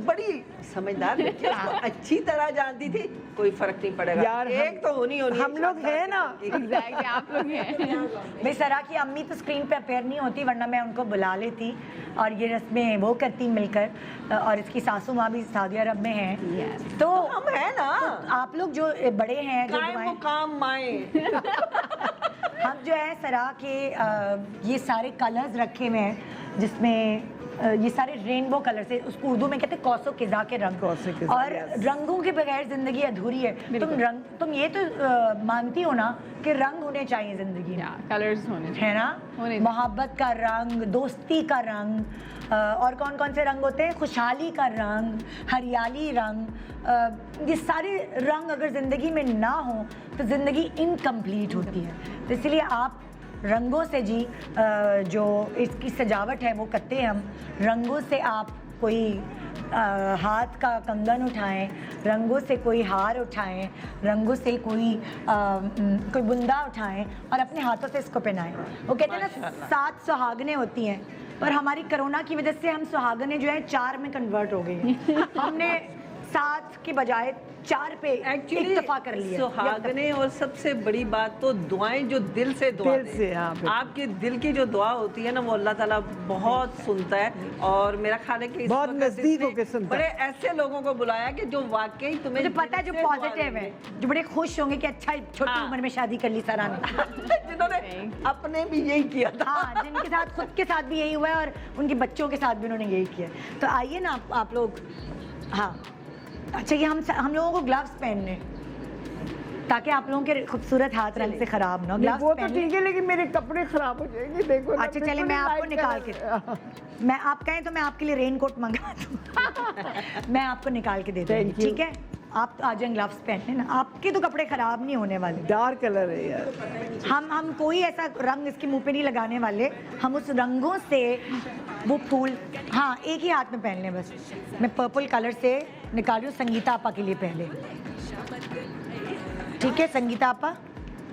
बड़ी समझदार बेटी, उसको अच्छी तरह जानती थी, कोई फर्क नहीं पड़ेगा यार, एक तो होनी हम लोग हैं ना। एग्जैक्टली, आप लोग हैं। भाई सरा की अम्मी तो स्क्रीन पे अपेयर नहीं होती, वरना मैं उनको बुला लेती और ये रस्में वो करती मिलकर। और इसकी सासू माँ भी सऊदी अरब में हैं, तो हम हैं ना। तो आप लोग जो बड़े हैं, जो दुआएं, काम माए हम जो है सरा के ये सारे कलर्स रखे हुए हैं, जिसमें ये सारे रेनबो कलर से, उसको उर्दू में कहते हैं कौसो किज़ा के रंग। कौसो किज़ा, और yes। रंगों के बगैर जिंदगी अधूरी है। तुम ये तो मानती हो ना कि रंग होने चाहिए जिंदगी में, कलर्स होने चाहिए। है ना? होने मोहब्बत का रंग, दोस्ती का रंग, और कौन कौन से रंग होते हैं? खुशहाली का रंग, हरियाली रंग। ये सारे रंग अगर ज़िंदगी में ना हो तो ज़िंदगी इनकम्प्लीट होती है। तो इसलिए आप रंगों से जी, जो इसकी सजावट है वो करते हैं हम। रंगों से आप कोई हाथ का कंगन उठाएं, रंगों से कोई हार उठाएं, रंगों से कोई बुंदा उठाएं और अपने हाथों से इसको पहनाएं। वो कहते हैं ना 7 सुहागनें होती हैं, पर हमारी कोरोना की वजह से हम सुहागनें जो है 4 में कन्वर्ट हो गई हैं। हमने 7 के बजाय 4 पे इत्तेफा कर लिया। सुहागने, और सबसे बड़ी बात तो दुआएं जो दिल से दुआ दिल से, हाँ, बिल्कुल। आपके दिल की जो दुआ होती है ना, वो अल्लाह ताला बहुत सुनता है। और मेरा ख्याल है कि इस बहुत वक्त नजदीक इसने होके सुनता है। बड़े ऐसे लोगों को बुलाया कि जो वाकई तुम्हें मुझे पता है, जो दिल से दुआ पॉजिटिव है, देंगे। जो बड़े खुश होंगे कि अच्छा छोटी हाँ। उम्र में शादी कर ली सरा ने। जिन्होंने अपने भी यही किया था। हाँ, जिनके साथ खुद के साथ भी यही हुआ है और उनके बच्चों के साथ भी उन्होंने यही किया। तो आइए ना आप लोग। हाँ, अच्छा, ये हम लोगों को ग्लव्स पहनने, ताकि आप लोगों के खूबसूरत हाथ रंग से खराब ना हो। ग्लव्स वो तो पहन लें। ठीक है, लेकिन मेरे कपड़े खराब हो जाएंगे, देखो ना, अच्छा चले, बिल्कुल मैं आपको लाइट निकाल कलर। के, मैं आप कहें तो मैं आपके लिए रेनकोट मंगा दूँ। मैं आपको निकाल के दे दूँगी, Thank you। ठीक है? आप आ जाएं ग्लव्स पहनने ना, आपके तो कपड़े खराब नहीं होने वाले। डार्क कलर है यार। हम कोई ऐसा रंग इसके मुंह पे नहीं लगाने वाले। हम उस रंगों से वो फूल, हाँ, एक ही हाथ में पहन लें बस। मैं पर्पल कलर से निकाल रही हूँ संगीता आपा के लिए पहले, ठीक है? संगीता आपा,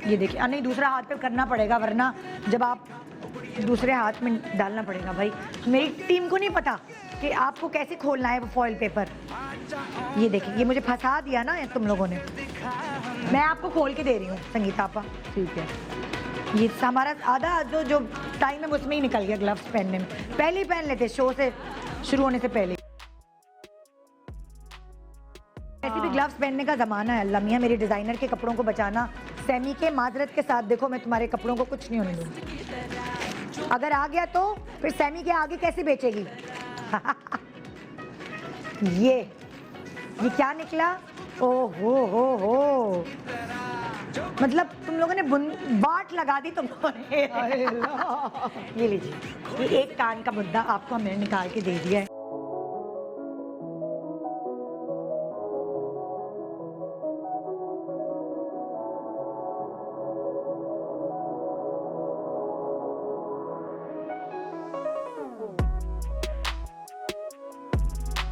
ये देखिए। नहीं, दूसरा हाथ पे करना पड़ेगा, वरना जब आप दूसरे हाथ में डालना पड़ेगा। भाई, मेरी टीम को नहीं पता कि आपको कैसे खोलना है वो फॉइल पेपर। ये देखिए, ये मुझे फंसा दिया ना तुम लोगों ने। मैं आपको खोल के दे रही हूँ संगीता आपा, ठीक है। ये हमारा आधा जो टाइम है उसमें ही निकल गया ग्लव्स पहनने में। पहले ही पहन लेते शो से शुरू होने से पहले। ऐसे भी ग्लव्स पहनने का ज़माना है। अल्लाह मियाँ, मेरे डिज़ाइनर के कपड़ों को बचाना। सैमी के माजरत के साथ देखो, मैं तुम्हारे कपड़ों को कुछ नहीं होने दूँगी। अगर आ गया तो फिर सैमी के आगे कैसे बेचेगी? ये क्या निकला? ओहो हो, मतलब तुम लोगों ने बाट लगा दी तुम लोगों ने। ये लीजिए, ये एक कान का मुद्दा आपको हमने निकाल के दे दिया है।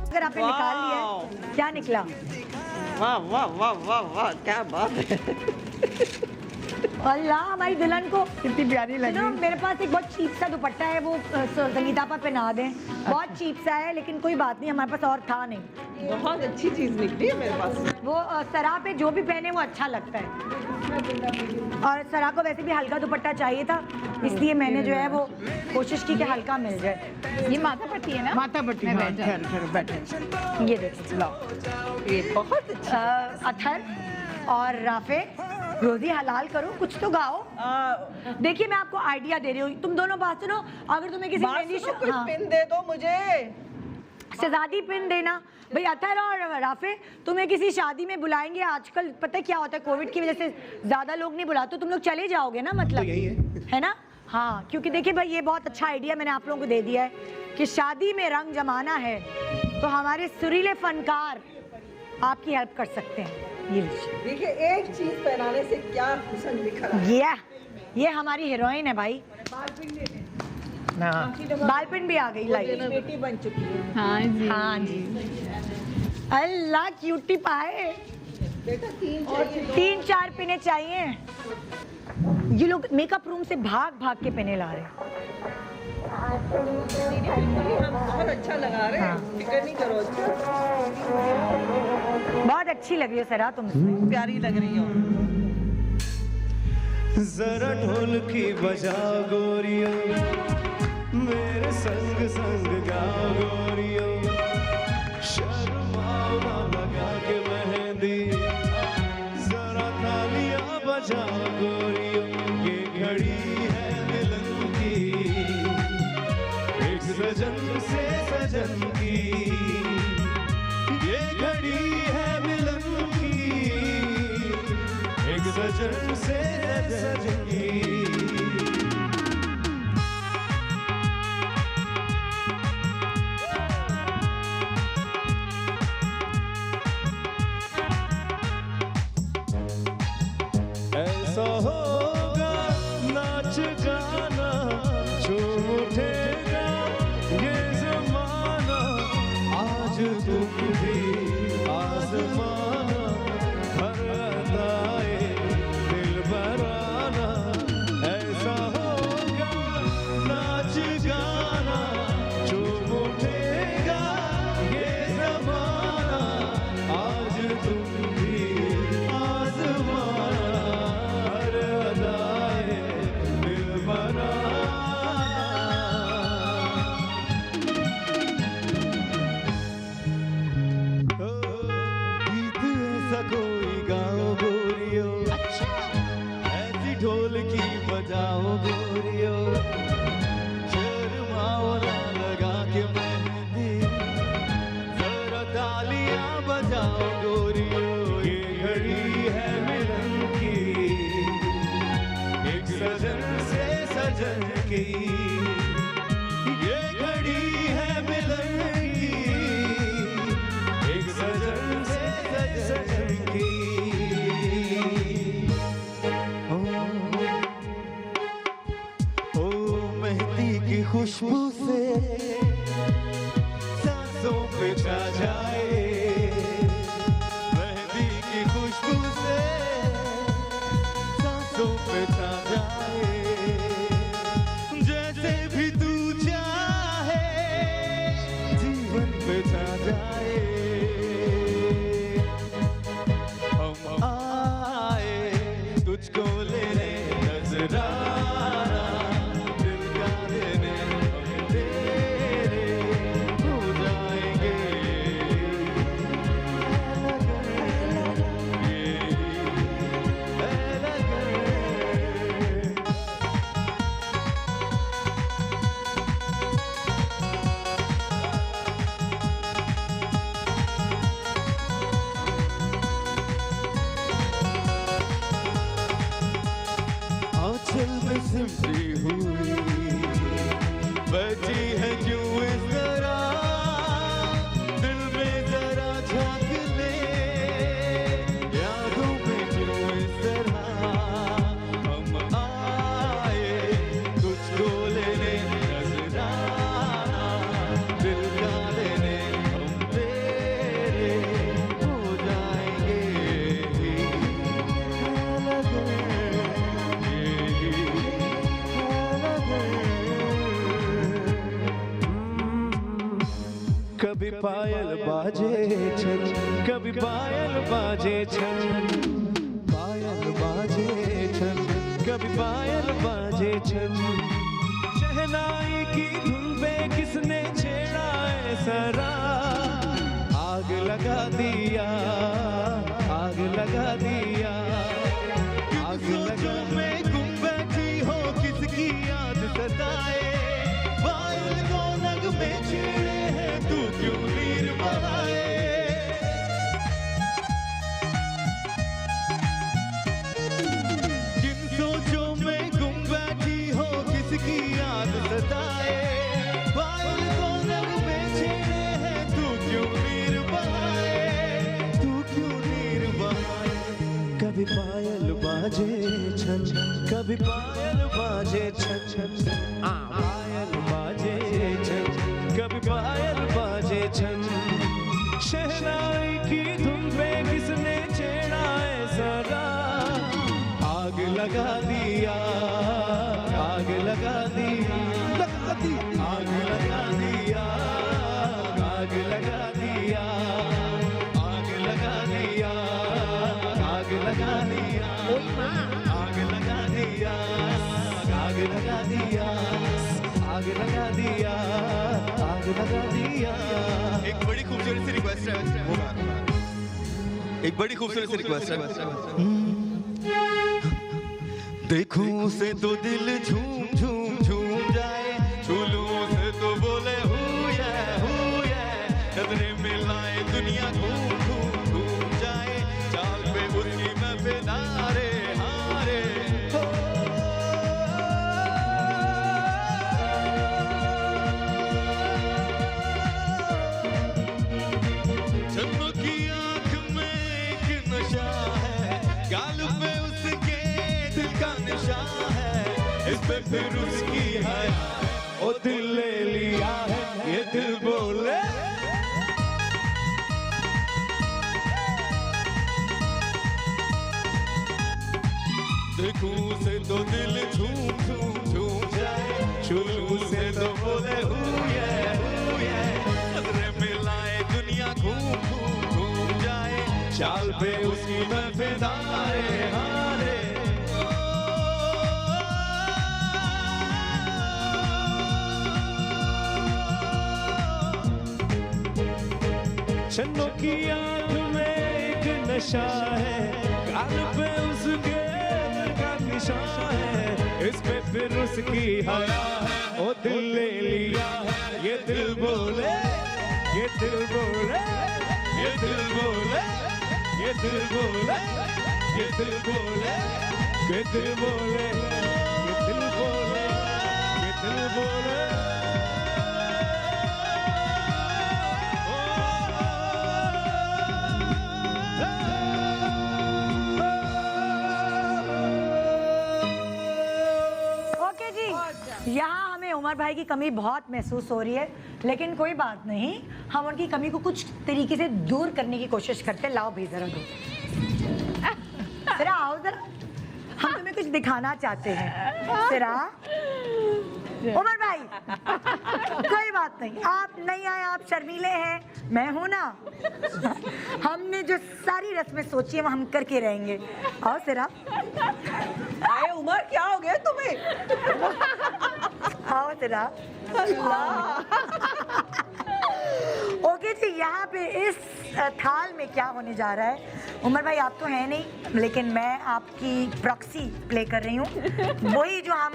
अगर आपने निकाल लिया है, क्या निकला? वाह वाह वाह वाह वाह, क्या बात है। अल्लाह, हमारी दुल्हन को कितनी प्यारी लगी। सुनो, मेरे पास एक बहुत चीप सा दुपट्टा है, वो संगीता पर पहना दें। बहुत चीप सा है, लेकिन कोई बात नहीं, हमारे पास और था नहीं। बहुत अच्छी चीज निकली है मेरे पास। वो सरा पे जो भी पहने वो अच्छा लगता है। और सरा को वैसे भी हल्का दुपट्टा चाहिए था, इसलिए मैंने जो है वो कोशिश की कि हल्का मिल जाए। ये माथा पट्टी है ना? माता पट्टी, मैं हाँ, बैठ जाती ठहर बैठे। ये देखो, लाओ। ये बहुत अच्छा। अथर और राफे, रोजी हलाल करो, कुछ तो गाओ। देखिए, मैं आपको आइडिया दे रही हूँ, तुम दोनों बात सुनो। अगर तुम्हें किसी मेहंदी कोई पिन दे दो मुझे। शहजादी पिन देना भाई। अथर और राफे, तुम्हें किसी शादी में बुलाएंगे, आजकल पता है क्या होता है, कोविड की वजह से ज्यादा लोग नहीं बुलाते, तुम लोग चले जाओगे ना, मतलब तो यही है ना? हाँ, क्योंकि देखिए भाई, ये बहुत अच्छा आइडिया मैंने आप लोगों को दे दिया है कि शादी में रंग जमाना है तो हमारे सुरीले फनकार आपकी हेल्प कर सकते हैं। ये लीजिए, देखिए, एक चीज पहनाने से क्या हुस्न निखर आता है। ये हमारी हीरोइन है भाई। बालपिन भी आ गई लाइट। बेटी बन चुकी है। हाँ जी, हाँ जी। अल्लाह, क्यूटी पाए। बेटा 3-4 पिने चाहिए। ये लोग मेकअप रूम से भाग भाग के पिने ला रहे हैं। हम बहुत अच्छा लगा रहे हैं, फिक्र नहीं करो। बहुत अच्छी लग रही हो सरा, तुम प्यारी लग रही हो। जरा ढोल की बजा गोरियो, मेरे संग संग गा गोरियो, शर्माओ ना लगा के मेहंदी, जरा तालियां बजा गोरियो, ये घड़ी है मिलन की, एक सजन से सजन से सजन की। ऐसा होगा नाच गाना झूम उठेगा ये जमाना, आज तुम भी आजमाना, हर अदाए दिल बराना। ऐसा होगा नाच गाना झूम उठेगा ये जमाना, आज तुम भी आजमाना, हर अदाए दिल बराना। गीत ऐसा कोई गाओ गोरियो, ऐसी ढोलकी बजाओ गोरियो, शर्माओ ना लगा के मेहंदी, जरा तालियां बजाओ गोरियो। ये घड़ी है मिलन की, एक सजन से सजन की, ये घड़ी है मिलन की, एक सजन से सजन की। ओ मेहंदी की खुशबू से सांसों पे छा जाए, मेहंदी की खुशबू से सांसों पे छा जाए, जैसे भी तू चाहे जीवन पे छा जाए। हम आए तुझको लेने नजराना, दिल का देने हम तेरे हो जाएंगे। आंचल में सिमटी हुई बची है क्यों इस तरह, दिल में जरा झांक ले, यादों में क्यों इस तरह। हम आए तुझको लेने नजराना, दिल का लेने हम तेरे हो जाएंगे। कभी पायल बाजे छन, कभी पायल बाजे छन, पायल बाजे छन, कभी पायल बाजे छन। शहनाई की धुन पे किसने छेड़ा है सरा, आग लगा दिया, आग लगा दिया, आग लगा। में गुम बैठी हो किसकी याद सताए, पायल को नगमे छेड़े हैं तू क्यों नीर बहाए। किन सोचों में गुम बैठी हो किसकी याद सताए, पायल को नगमे छेड़े हैं तू क्यों नीर बहाए, तू क्यों नीर बहाए। कभी पायल बाजे छन, कभी पायल बाजे छन, पायल बाजे छन, कभी पायल बाजे छन। शहनाई की धुन पे किसने छेड़ा है सरा, आग लगा दिया, आग लगा दिया, आग लगा दिया, आग लगा दिया, आग लगा दिया, आग लगा दिया, आग लगा दिया, आग लगा दिया, आग लगा दिया, आग लगा दिया। एक बड़ी खूबसूरत सी रिक्वेस्ट है, एक बड़ी खूबसूरत सी रिक्वेस्ट है। देखूं उसे तो दिल झूम झूम झूम जाए, छू लूं उसे तो बोले हुए नजरें मिलाए दुनिया घूम घूम घूम जाए, चाल पे उसकी मैं बेदारे फिदा है, इस पे फिर उसकी है, ओ दिल ले लिया है, ये दिल बोले। देखूं से तो दिल झूम झूम झूम जाए, छू से तो बोले नजरें मिलाए दुनिया घूम घूम घूम जाए, चाल पे उसकी मैं फिदा रे हारे। चन्नों की आंख में एक नशा है, गाल पे उसके का निशान है, इस पे फिर उसकी हया है, ओ दिल ले लिया है, ये दिल बोले, ये दिल बोले, ये दिल बोले, ये दिल बोले, ये दिल बोले, ये दिल बोले, ये दिल बोले, ये दिल बोले। ओके जी, यहाँ हमें उमर भाई की कमी बहुत महसूस हो रही है, लेकिन कोई बात नहीं, हम उनकी कमी को कुछ तरीके से दूर करने की कोशिश करते हैं। लाओ भाई जरा दो, जरा आओ जरा, हम तुम्हें कुछ दिखाना चाहते हैं। जरा उमर भाई, कोई बात नहीं, आप नहीं आए, आप शर्मीले हैं, मैं हूं ना। हमने जो सारी रस्में सोची है वो हम करके रहेंगे। आओ जरा, आए उमर, क्या हो गया तुम्हें? आओ जरा। ओके जी, यहाँ पे इस थाल में क्या होने जा रहा है? उमर भाई आप तो हैं नहीं, लेकिन मैं आपकी प्रॉक्सी प्ले कर रही हूँ, वही जो हम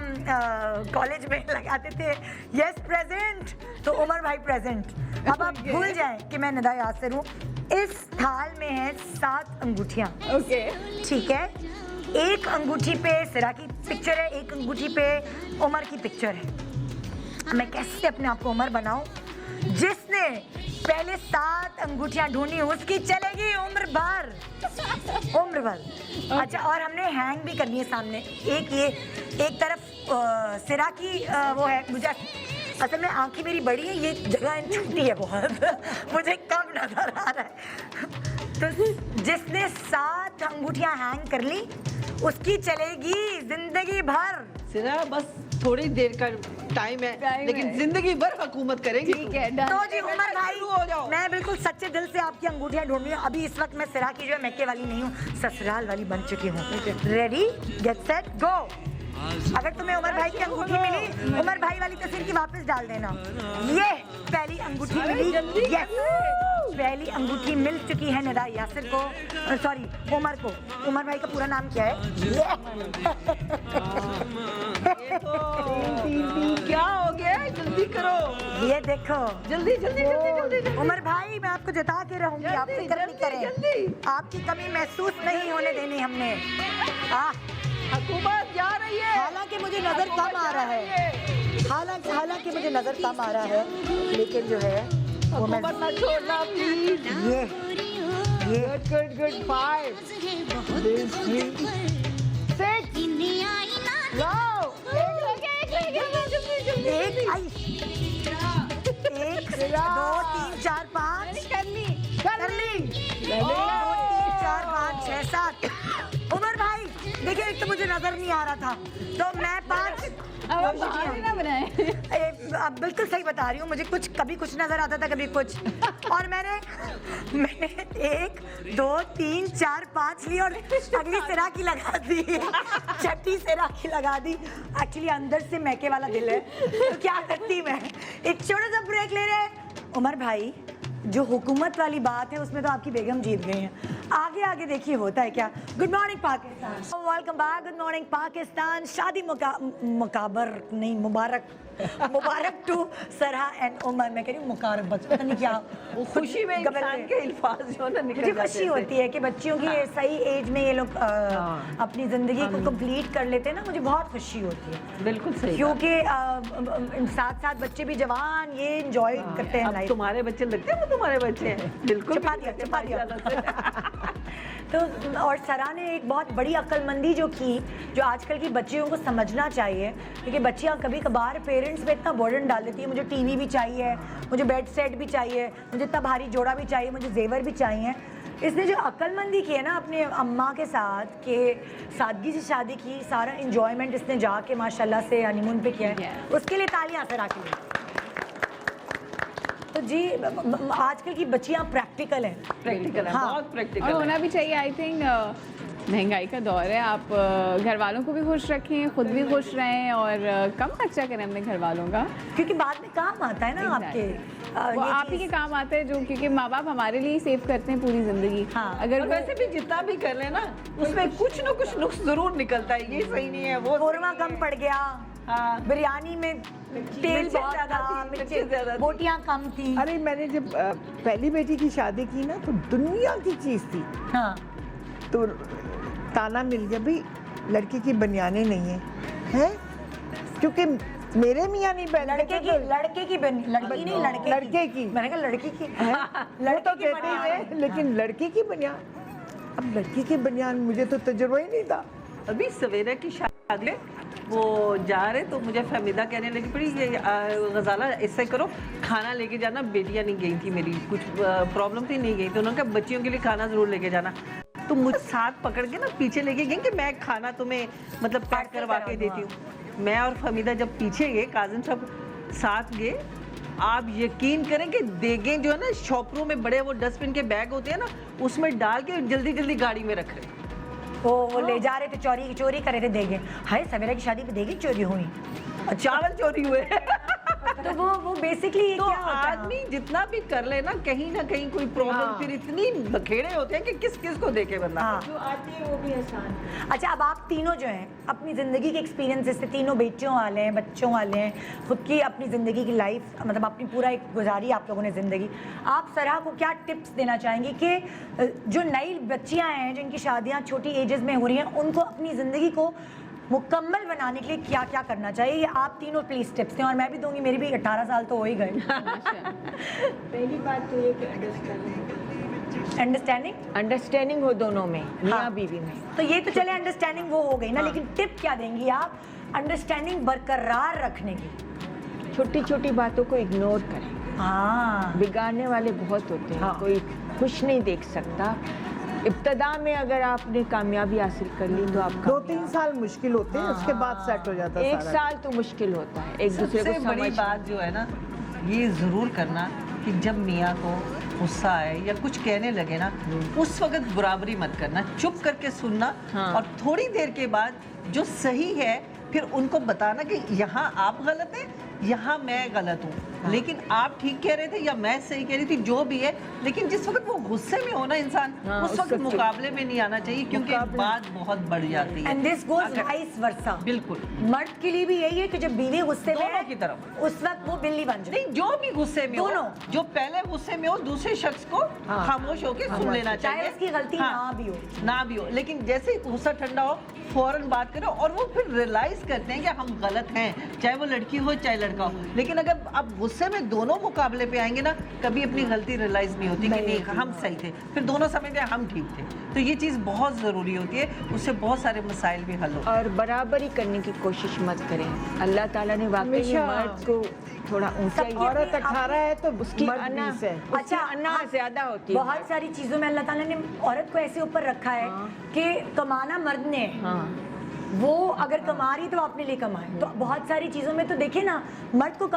कॉलेज में लगाते थे, यस प्रेजेंट, तो उमर भाई प्रेजेंट। अब आप भूल जाएं कि मैं निदा यासिर हूँ। इस थाल में है 7 अंगूठियाँ। ओके, ठीक है, एक अंगूठी पे सिरा की पिक्चर है, एक अंगूठी पे उमर की पिक्चर है। मैं कैसे अपने आप को उमर बनाऊं? जिसने पहले 7 अंगूठियां ढूंढी उसकी चलेगी उम्र भर, उम्र भर। अच्छा, और हमने हैंग भी करनी है सामने, एक ये एक तरफ सिरा की वो है, मुझे असल में आंखें मेरी बड़ी है, ये जगह छोटी है बहुत, मुझे कम नजर आ रहा है। तो जिसने 7 अंगूठियां हैंग कर ली उसकी चलेगी जिंदगी भर। सिरा बस थोड़ी देर का टाइम है, लेकिन जिंदगी भर हुकूमत करेंगे। ठीक है, डन। तो जी उमर भाई, शुरू हो जाओ। मैं बिल्कुल सच्चे दिल से आपकी अंगूठियां ढूंढ रही हूँ। अभी इस वक्त मैं सिरा की जो है मैके वाली नहीं हूँ, ससुराल वाली बन चुकी हूँ। रेडी, गेट सेट, गो। अगर तुम्हें उमर भाई की अंगूठी मिली, उमर भाई वाली तस्वीर की वापस डाल देना। ये पहली अंगूठी मिली, यस, पहली अंगूठी मिल चुकी है निदा यासिर को, सॉरी उमर को। उमर भाई का पूरा नाम क्या है? क्या हो गया? जल्दी करो, ये देखो, जल्दी जल्दी जल्दी जल्दी जल्दी। उमर भाई मैं आपको जता के रहूंगी, आप जल्दी, फिक्र नहीं जल्दी, करें, जल्दी। आपकी कमी महसूस नहीं होने देनी हमने। हुकूमत जा रही है। हालांकि मुझे नजर कम आ रहा है, हालांकि मुझे नजर कम आ रहा है, लेकिन जो है वो मैं हुकूमत ना छोड़ना प्लीज। ये गुड गुड 5 6 लो, एक आई, 1 2 3 4 5 कर ली, 1 2 3 4 5 6 7। उमर भाई देखिए, एक तो मुझे नजर नहीं आ रहा था, तो मैं 5 अब आप बाहर ना बनाए। अब बिल्कुल सही बता रही हूँ, मुझे कुछ कभी कुछ नजर आता था, कभी कुछ, और मैंने 1 2 3 4 5 ली और अगली सिरा की लगा दी, छठी सिरा की लगा दी। एक्चुअली अंदर से मैके वाला दिल है, तो क्या करती मैं। एक छोटा सा ब्रेक ले रहे हैं। उमर भाई, जो हुकूमत वाली बात है उसमें तो आपकी बेगम जीत गई हैं, आगे आगे देखिए होता है क्या। Good morning Pakistan, welcome back. Good morning Pakistan. शादी मुकाबर नहीं, मुबारक टू सरहा एंड उमर। मैं कह रही हूँ मुबारक, पता नहीं क्या वो खुशी में इंसान के अल्फाज जो ना निकल मुझे जाते खुशी होती है कि बच्चियों की सही एज में ये लोग अपनी जिंदगी को कंप्लीट कर लेते हैं ना, मुझे बहुत खुशी होती है। बिल्कुल सही। क्योंकि साथ साथ बच्चे भी जवान ये एंजॉय करते हैं अब लाइफ। तुम्हारे बच्चे लगते हैं वो तुम्हारे बच्चे हैं। बिल्कुल छुपा दिया। तो और सरा ने एक बहुत बड़ी अक्लमंदी जो की, जो आजकल की बच्चियों को समझना चाहिए, क्योंकि बच्चियां कभी कभार पेरेंट्स पे इतना बर्डन डाल देती है, मुझे टीवी भी चाहिए, मुझे बेड सेट भी चाहिए, मुझे इतना भारी जोड़ा भी चाहिए, मुझे जेवर भी चाहिए। इसने जो अक्लमंदी की है ना अपने अम्मा के साथ, के सादगी से शादी की, सारा इंजॉयमेंट इसने जाके माशाल्लाह से हनीमून पे किया है, उसके लिए तालियां सरा के लिए। तो जी आजकल की बच्चियां प्रैक्टिकल हैं, प्रैक्टिकल है, हाँ। बहुत और प्रैक्टिकल होना है। भी चाहिए। आई थिंक महंगाई का दौर है, आप घर वालों को भी खुश रखें, खुद भी खुश रहें और कम खर्चा करें अपने घर वालों का। क्योंकि बाद में काम आता है ना आपके। वो ये आप ही चीज़- के काम आते हैं, जो क्योंकि माँ बाप हमारे लिए सेव करते हैं पूरी जिंदगी। हाँ। अगर और वो वैसे भी जितना भी कर ले ना, उसमें कुछ ना कुछ नुक्स जरूर निकलता है, ये सही नहीं है, वो कोरमा कम पड़ गया, हाँ। बिरयानी में तेल मिर्चें बहुत ज़्यादा था, थी, मिर्चें मिर्चें ज़्यादा थी। बोटियां कम थी। अरे मैंने जब पहली बेटी की शादी की ना, तो दुनिया की चीज़ थी, हाँ तो ताना मिल गया भाई लड़की की बनियानें नहीं है, हैं? क्योंकि मेरे मियाँ नहीं पहनते लड़के की थे, लड़के की लड़की नहीं, लड़के की। मैंने कहा लड़की की हैं? वो लड़के तो की कहते बनियान। हैं, लेकिन लड़की की बनियान, अब लड़की की बनियान मुझे तो तजुर्बा ही नहीं था। अभी सवेरा की शादी में वो जा रहे तो मुझे फहमीदा कहने लगी, पड़ी ये गजाला ऐसे करो, खाना लेके जाना, बेटियां नहीं गई थी मेरी, कुछ प्रॉब्लम थी, नहीं गई, तो उन्होंने कहा बच्चियों के लिए खाना जरूर लेके जाना। तो मुझे साथ पकड़ के ना पीछे लेके गई कि मैं खाना तुम्हें मतलब पैक करवा के देती हूँ। मैं और फहमीदा जब पीछे गए, काजिम साहब साथ गए, आप यकीन करें कि देगें जो है ना शॉपरों में बड़े वो डस्टबिन के बैग होते हैं ना, उसमें डाल के जल्दी जल्दी गाड़ी में रख रहे। वो ले जा रहे थे, चोरी कर रहे थे देगे। हाय सवेरा की शादी पे देगे चोरी हुई। चावल चोरी हुए। तो वो बेसिकली ये तो क्या होता है? आदमी जितना भी कर ले ना कहीं कोई प्रॉब्लम, हाँ। फिर इतनी बखेड़े होते हैं कि किस किस को देखे बंदा। हाँ। जो आती है वो भी आसान है। अच्छा, अब आप तीनों जो हैं अपनी ज़िंदगी के एक्सपीरियंसेस से, तीनों बेटियों वाले हैं, बच्चों वाले हैं, खुद की अपनी ज़िंदगी की लाइफ, मतलब अपनी पूरा एक गुजारी आप लोगों ने ज़िंदगी, आप सरा को क्या टिप्स देना चाहेंगे कि जो नई बच्चियां हैं जिनकी शादियां छोटी एजेस में हो रही हैं, उनको अपनी ज़िंदगी को मुकम्मल बनाने के लिए क्या क्या करना चाहिए? ये आप तीनों प्लीज टिप्स दें, और मैं भी दूंगी, मेरी भी 18 साल तो हो ही गए। पहली बात तो ये कि अंडरस्टैंडिंग अंडरस्टैंडिंग हो दोनों में, हाँ। मियाँ बीवी में। तो ये तो चले अंडरस्टैंडिंग वो हो गई ना, लेकिन टिप क्या देंगी आप अंडरस्टैंडिंग बरकरार रखने की? छोटी छोटी बातों को इग्नोर करें। हाँ, बिगाड़ने वाले बहुत होते हैं, हाँ। कोई खुश नहीं देख सकता। इब्तदा में अगर आपने कामयाबी हासिल कर ली तो आप 2-3 साल मुश्किल होते हैं, उसके बाद सेट हो जाता है एक सारा। साल तो मुश्किल होता है, एक दूसरे सबसे को बड़ी समझ। बात जो है ना, ये ज़रूर करना कि जब मियाँ को गुस्सा आए या कुछ कहने लगे ना, उस वक्त बराबरी मत करना, चुप करके सुनना। हाँ। और थोड़ी देर के बाद जो सही है फिर उनको बताना कि यहाँ आप गलत हैं, यहाँ मैं गलत हूँ, लेकिन आप ठीक कह रहे थे या मैं सही कह रही थी, जो भी है। लेकिन जिस वक्त वो गुस्से में हो ना इंसान, हाँ, उस उस वक्त वक्त मुकाबले में नहीं आना चाहिए, क्योंकि बात बहुत बढ़ जाती है। And this goes vice versa. बिल्कुल, मर्द के लिए भी यही है कि जब बीवी गुस्से में दोनों है, की तरफ। उस वक्त वो बिल्ली बन जाए। नहीं, जो भी गुस्से में दोनों। हो, जो पहले गुस्से में हो, दूसरे शख्स को खामोश होकर सुन लेना चाहिए, चाहे उसकी गलती ना भी हो। ना भी हो, लेकिन जैसे ही गुस्सा ठंडा हो फौरन बात करो। और वो फिर रियलाइज करते हैं कि हम गलत हैं, चाहे वो लड़की हो चाहे लड़का हो। लेकिन अगर आप गुस्से में दोनों मुकाबले पे आएंगे ना, कभी अपनी गलती रियलाइज नहीं होती कि नहीं हम सही थे, फिर दोनों समझते हैं हम ठीक थे। तो ये चीज़ बहुत ज़रूरी होती है, उससे बहुत सारे मसाइल भी हल होते हैं। और बराबरी करने की कोशिश मत करें। अल्लाह ताला ने वाकई हमेशा मर्द को थोड़ा ऊंचा ही औरत 18 है तो उसकी मर्द अन्ना 20 है। अच्छा अन्ना ज्यादा होती है। बहुत सारी चीजों में अल्लाह ताला ने औरत को ऐसे ऊपर रखा है कि कमाना मर्द ने है। हाँ, वो अगर कमा रही तो अपने लिए कमाए। तो बहुत सारी चीज़ों में तो देखिए ना, मर्द को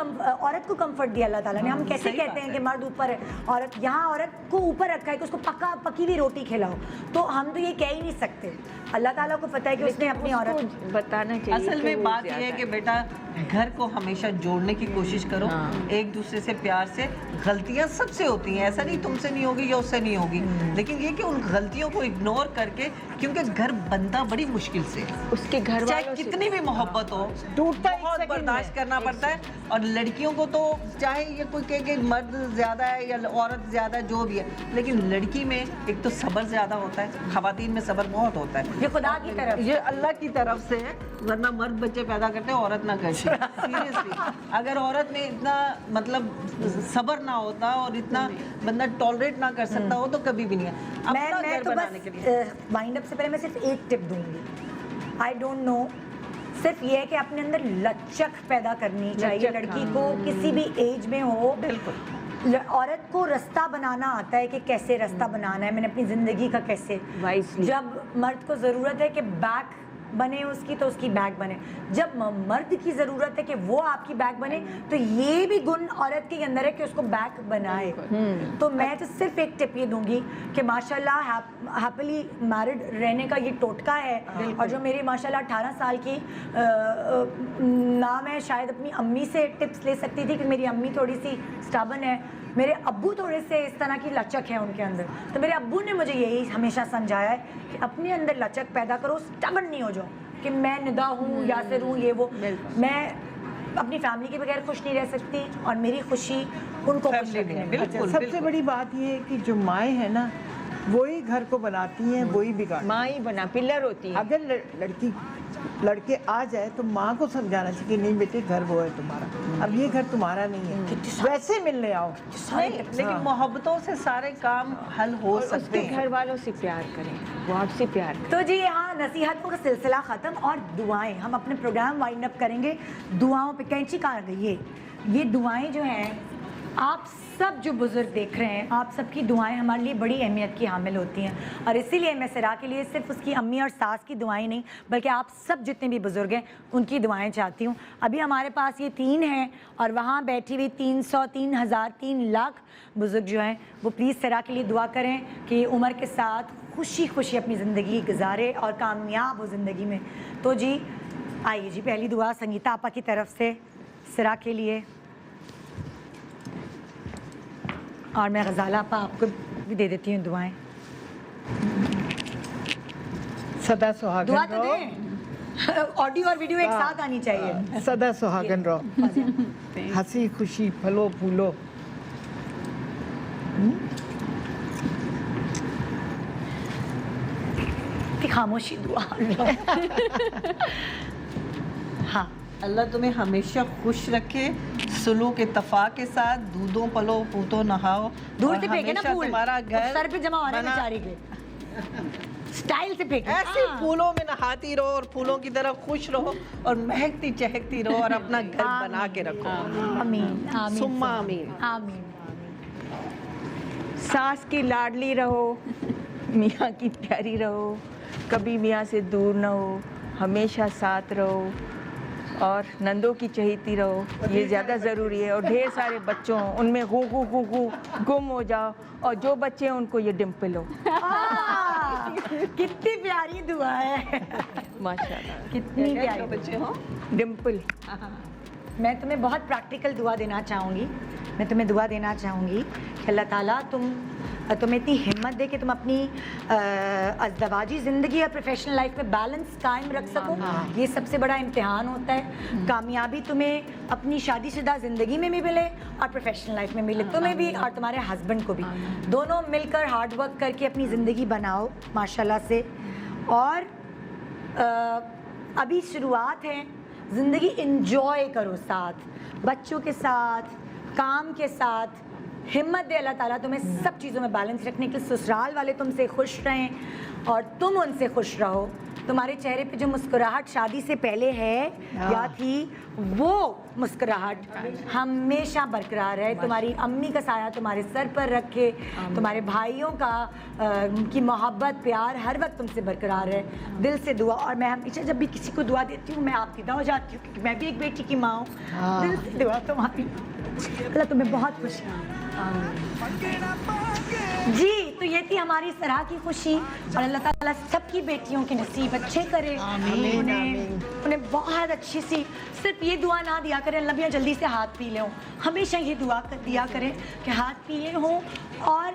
औरत को कंफर्ट दिया अल्लाह ताला ने। हम कैसे सही कहते बात हैं है। कि मर्द ऊपर है, औरत यहाँ औरत को ऊपर रखा है कि उसको पकी हुई रोटी खिलाओ। तो हम तो ये कह ही नहीं सकते। अल्लाह ताला को पता है कि उसने अपनी औरत उसको बताना चाहिए असल कि में वो बात यह है ज्यादा कि बेटा घर को हमेशा जोड़ने की कोशिश करो, हाँ। एक दूसरे से प्यार से। गलतियां सबसे होती हैं, ऐसा नहीं तुमसे नहीं होगी या उससे नहीं होगी, लेकिन ये कि उन गलतियों को इग्नोर करके, क्योंकि घर बनता बड़ी मुश्किल से है। उसके घर चाहे वालों से कितनी भी मोहब्बत हो, टूटता एक बहुत सेकंड में। बर्दाश्त करना पड़ता है। और लड़कियों को तो चाहे ये कोई कहे कि मर्द ज़्यादा है या औरत ज़्यादा है, जो भी है, लेकिन लड़की में एक तो सब्र ज़्यादा होता है, खवातीन में सब्र बहुत होता है। ये खुदा की तरफ ये अल्लाह की तरफ से है, वरना मर्द बच्चे पैदा करते हैं, औरत ना करती। सीरियसली, अगर औरत में इतना मतलब सब्र ना होता और इतना बंदा टॉलरेट ना कर सकता हो तो कभी भी नहीं है। अपना मैं घर तो बनाने के लिए बस वाइंड अप से पहले मैं सिर्फ एक टिप दूंगी। आई डोंट नो, सिर्फ ये है कि अपने अंदर लचक पैदा करनी चाहिए। लचक, लड़की को किसी भी एज में हो, बिल्कुल औरत को रास्ता बनाना आता है कि कैसे रास्ता बनाना है, मैंने अपनी ज़िंदगी का कैसे। Wisely. जब मर्द को ज़रूरत है कि बैक बने उसकी, तो उसकी बैक बने। जब मर्द की ज़रूरत है कि वो आपकी बैक बने, तो ये भी गुण औरत के अंदर है कि उसको बैक बनाए। तो मैं तो सिर्फ एक टिप ये दूंगी कि माशाल्लाह हैप्पीली मैरिड रहने का ये टोटका है। और जो मेरी माशाल्लाह 18 साल की ना मैं शायद अपनी अम्मी से टिप्स ले सकती थी कि मेरी अम्मी थोड़ी सी स्टबन है, मेरे अब्बू थोड़े से इस तरह की लचक है उनके अंदर। तो मेरे अब्बू ने मुझे यही हमेशा समझाया है कि अपने अंदर लचक पैदा करो, स्टबन नहीं हो जाओ कि मैं निदा हूँ, यासिर हूँ, ये वो। मैं अपनी फैमिली के बगैर खुश नहीं रह सकती और मेरी खुशी उनको खुश फैमिली रखने में, में। बिल्कुल सबसे बड़ी बात ये है कि जो माएँ हैं ना, वही घर को बनाती हैं, वही बिगाड़ती माँ ही बना पिलर होती हैं। है। अगर लड़के आ जाए तो माँ को समझाना चाहिए कि नहीं बेटे, घर वो है तुम्हारा, अब ये घर तुम्हारा नहीं है, वैसे मिलने आओ। नहीं, लेकिन मोहब्बतों से सारे काम हल हो सकते उसके हैं। घर वालों से प्यार करें, वो आपसे प्यार करें। तो जी यहाँ नसीहतों का सिलसिला ख़त्म और दुआएं, हम अपने प्रोग्राम वाइंड अप करेंगे दुआओं पे। कैंची कहाँ गई है? ये दुआएं जो हैं, आप सब जो बुज़ुर्ग देख रहे हैं, आप सबकी दुआएं हमारे लिए बड़ी अहमियत की हामिल होती हैं। और इसीलिए मैं सिरा के लिए सिर्फ उसकी अम्मी और सास की दुआएं नहीं, बल्कि आप सब जितने भी बुज़ुर्ग हैं उनकी दुआएं चाहती हूँ। अभी हमारे पास ये 3 हैं और वहाँ बैठी हुई 300, 3000, 3 लाख बुज़ुर्ग जो हैं, वो प्लीज़ सिरा के लिए दुआ करें कि उम्र के साथ खुशी खुशी अपनी ज़िंदगी गुजारे और कामयाब हो ज़िंदगी में। तो जी आइए जी, पहली दुआ संगीता आपा की तरफ से सिरा के लिए, और मैं गजाला आपा आपको भी दे देती हूँ दुआएं। सदा सुहागन दुआ तो रहो, दें, ऑडियो और वीडियो एक साथ आनी चाहिए। सदा सुहागन रहो, हंसी खुशी फलो फूलो। की खामोशी दुआ। हाँ, अल्लाह तुम्हें हमेशा खुश रखे, सुलूक इत्तफाक के साथ, दूधों पलो पूतो नहाओ, दूर और से फेंके ना हमेशा फूल, तुम्हारा घर सर पे जमा होने बना- बेचारी के, स्टाइल से फेंके। ऐसे हाँ। फूलों में नहाती रहो और फूलों की तरह खुश रहो और महकती चहकती रहो और अपना घर बना के रखो। आमीन आमीन सुम्मा आमीन। आमीन। सास की लाडली रहो, मियाँ की प्यारी रहो, कभी मियाँ से दूर न हो, हमेशा साथ रहो और नंदों की चहेती रहो, ये ज़्यादा ज़रूरी है। और ढेर सारे बच्चों हों, उनमें गु गुम हो जाओ, और जो बच्चे हैं उनको ये डिम्पल हो। कितनी प्यारी दुआ है, माशाल्लाह, कितनी प्यारी बच्चे हो डिम्पल। मैं तुम्हें बहुत प्रैक्टिकल दुआ देना चाहूँगी। मैं तुम्हें दुआ देना चाहूँगी कि अल्लाह ताला तुम्हें इतनी हिम्मत दे कि तुम अपनी अज़दवाजी ज़िंदगी और प्रोफेशनल लाइफ में बैलेंस कायम रख सको। ये सबसे बड़ा इम्तिहान होता है। कामयाबी तुम्हें अपनी शादीशुदा ज़िंदगी में भी मिले और प्रोफेशनल लाइफ में मिले, तुम्हें भी और तुम्हारे हस्बैंड को भी। दोनों मिलकर हार्ड वर्क करके अपनी ज़िंदगी बनाओ माशाल्लाह से। और अभी शुरुआत है, ज़िंदगी इंजॉय करो साथ, बच्चों के साथ, काम के साथ। हिम्मत दे अल्लाह ताला तुम्हें सब चीज़ों में बैलेंस रखने के लिए। ससुराल वाले तुमसे खुश रहें और तुम उनसे खुश रहो। तुम्हारे चेहरे पे जो मुस्कुराहट शादी से पहले है या थी, वो मुस्कुराहट हमेशा बरकरार रहे। तुम्हारी अम्मी का साया तुम्हारे सर पर रखे, तुम्हारे भाइयों का की मोहब्बत प्यार हर वक्त तुमसे बरकरार है। दिल से दुआ। और मैं हमेशा जब भी किसी को दुआ देती हूँ, मैं आपकी दुआ हो जाती हूँ क्योंकि मैं भी एक बेटी की माँ हूँ। दिल से दुआ तुम्हारी, अल्लाह तुम्हें बहुत खुश जी। तो ये थी हमारी सराह की खुशी और अल्लाह ताला सबकी बेटियों के नसीब अच्छे करे। उन्हें बहुत अच्छी सी, सिर्फ ये दुआ ना दिया करें अल्लाह भैया जल्दी से हाथ पीले हों, हमेशा ये दुआ दिया करें कि हाथ पीले हों। और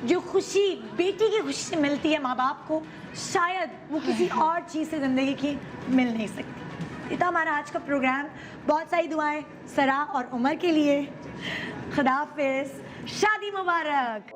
जो खुशी बेटी की खुशी से मिलती है माँ बाप को, शायद वो किसी और चीज़ से ज़िंदगी की मिल नहीं सकती। इतना हमारा आज का प्रोग्राम। बहुत सारी दुआएं सरा और उमर के लिए। खुदा हाफिज़, शादी मुबारक।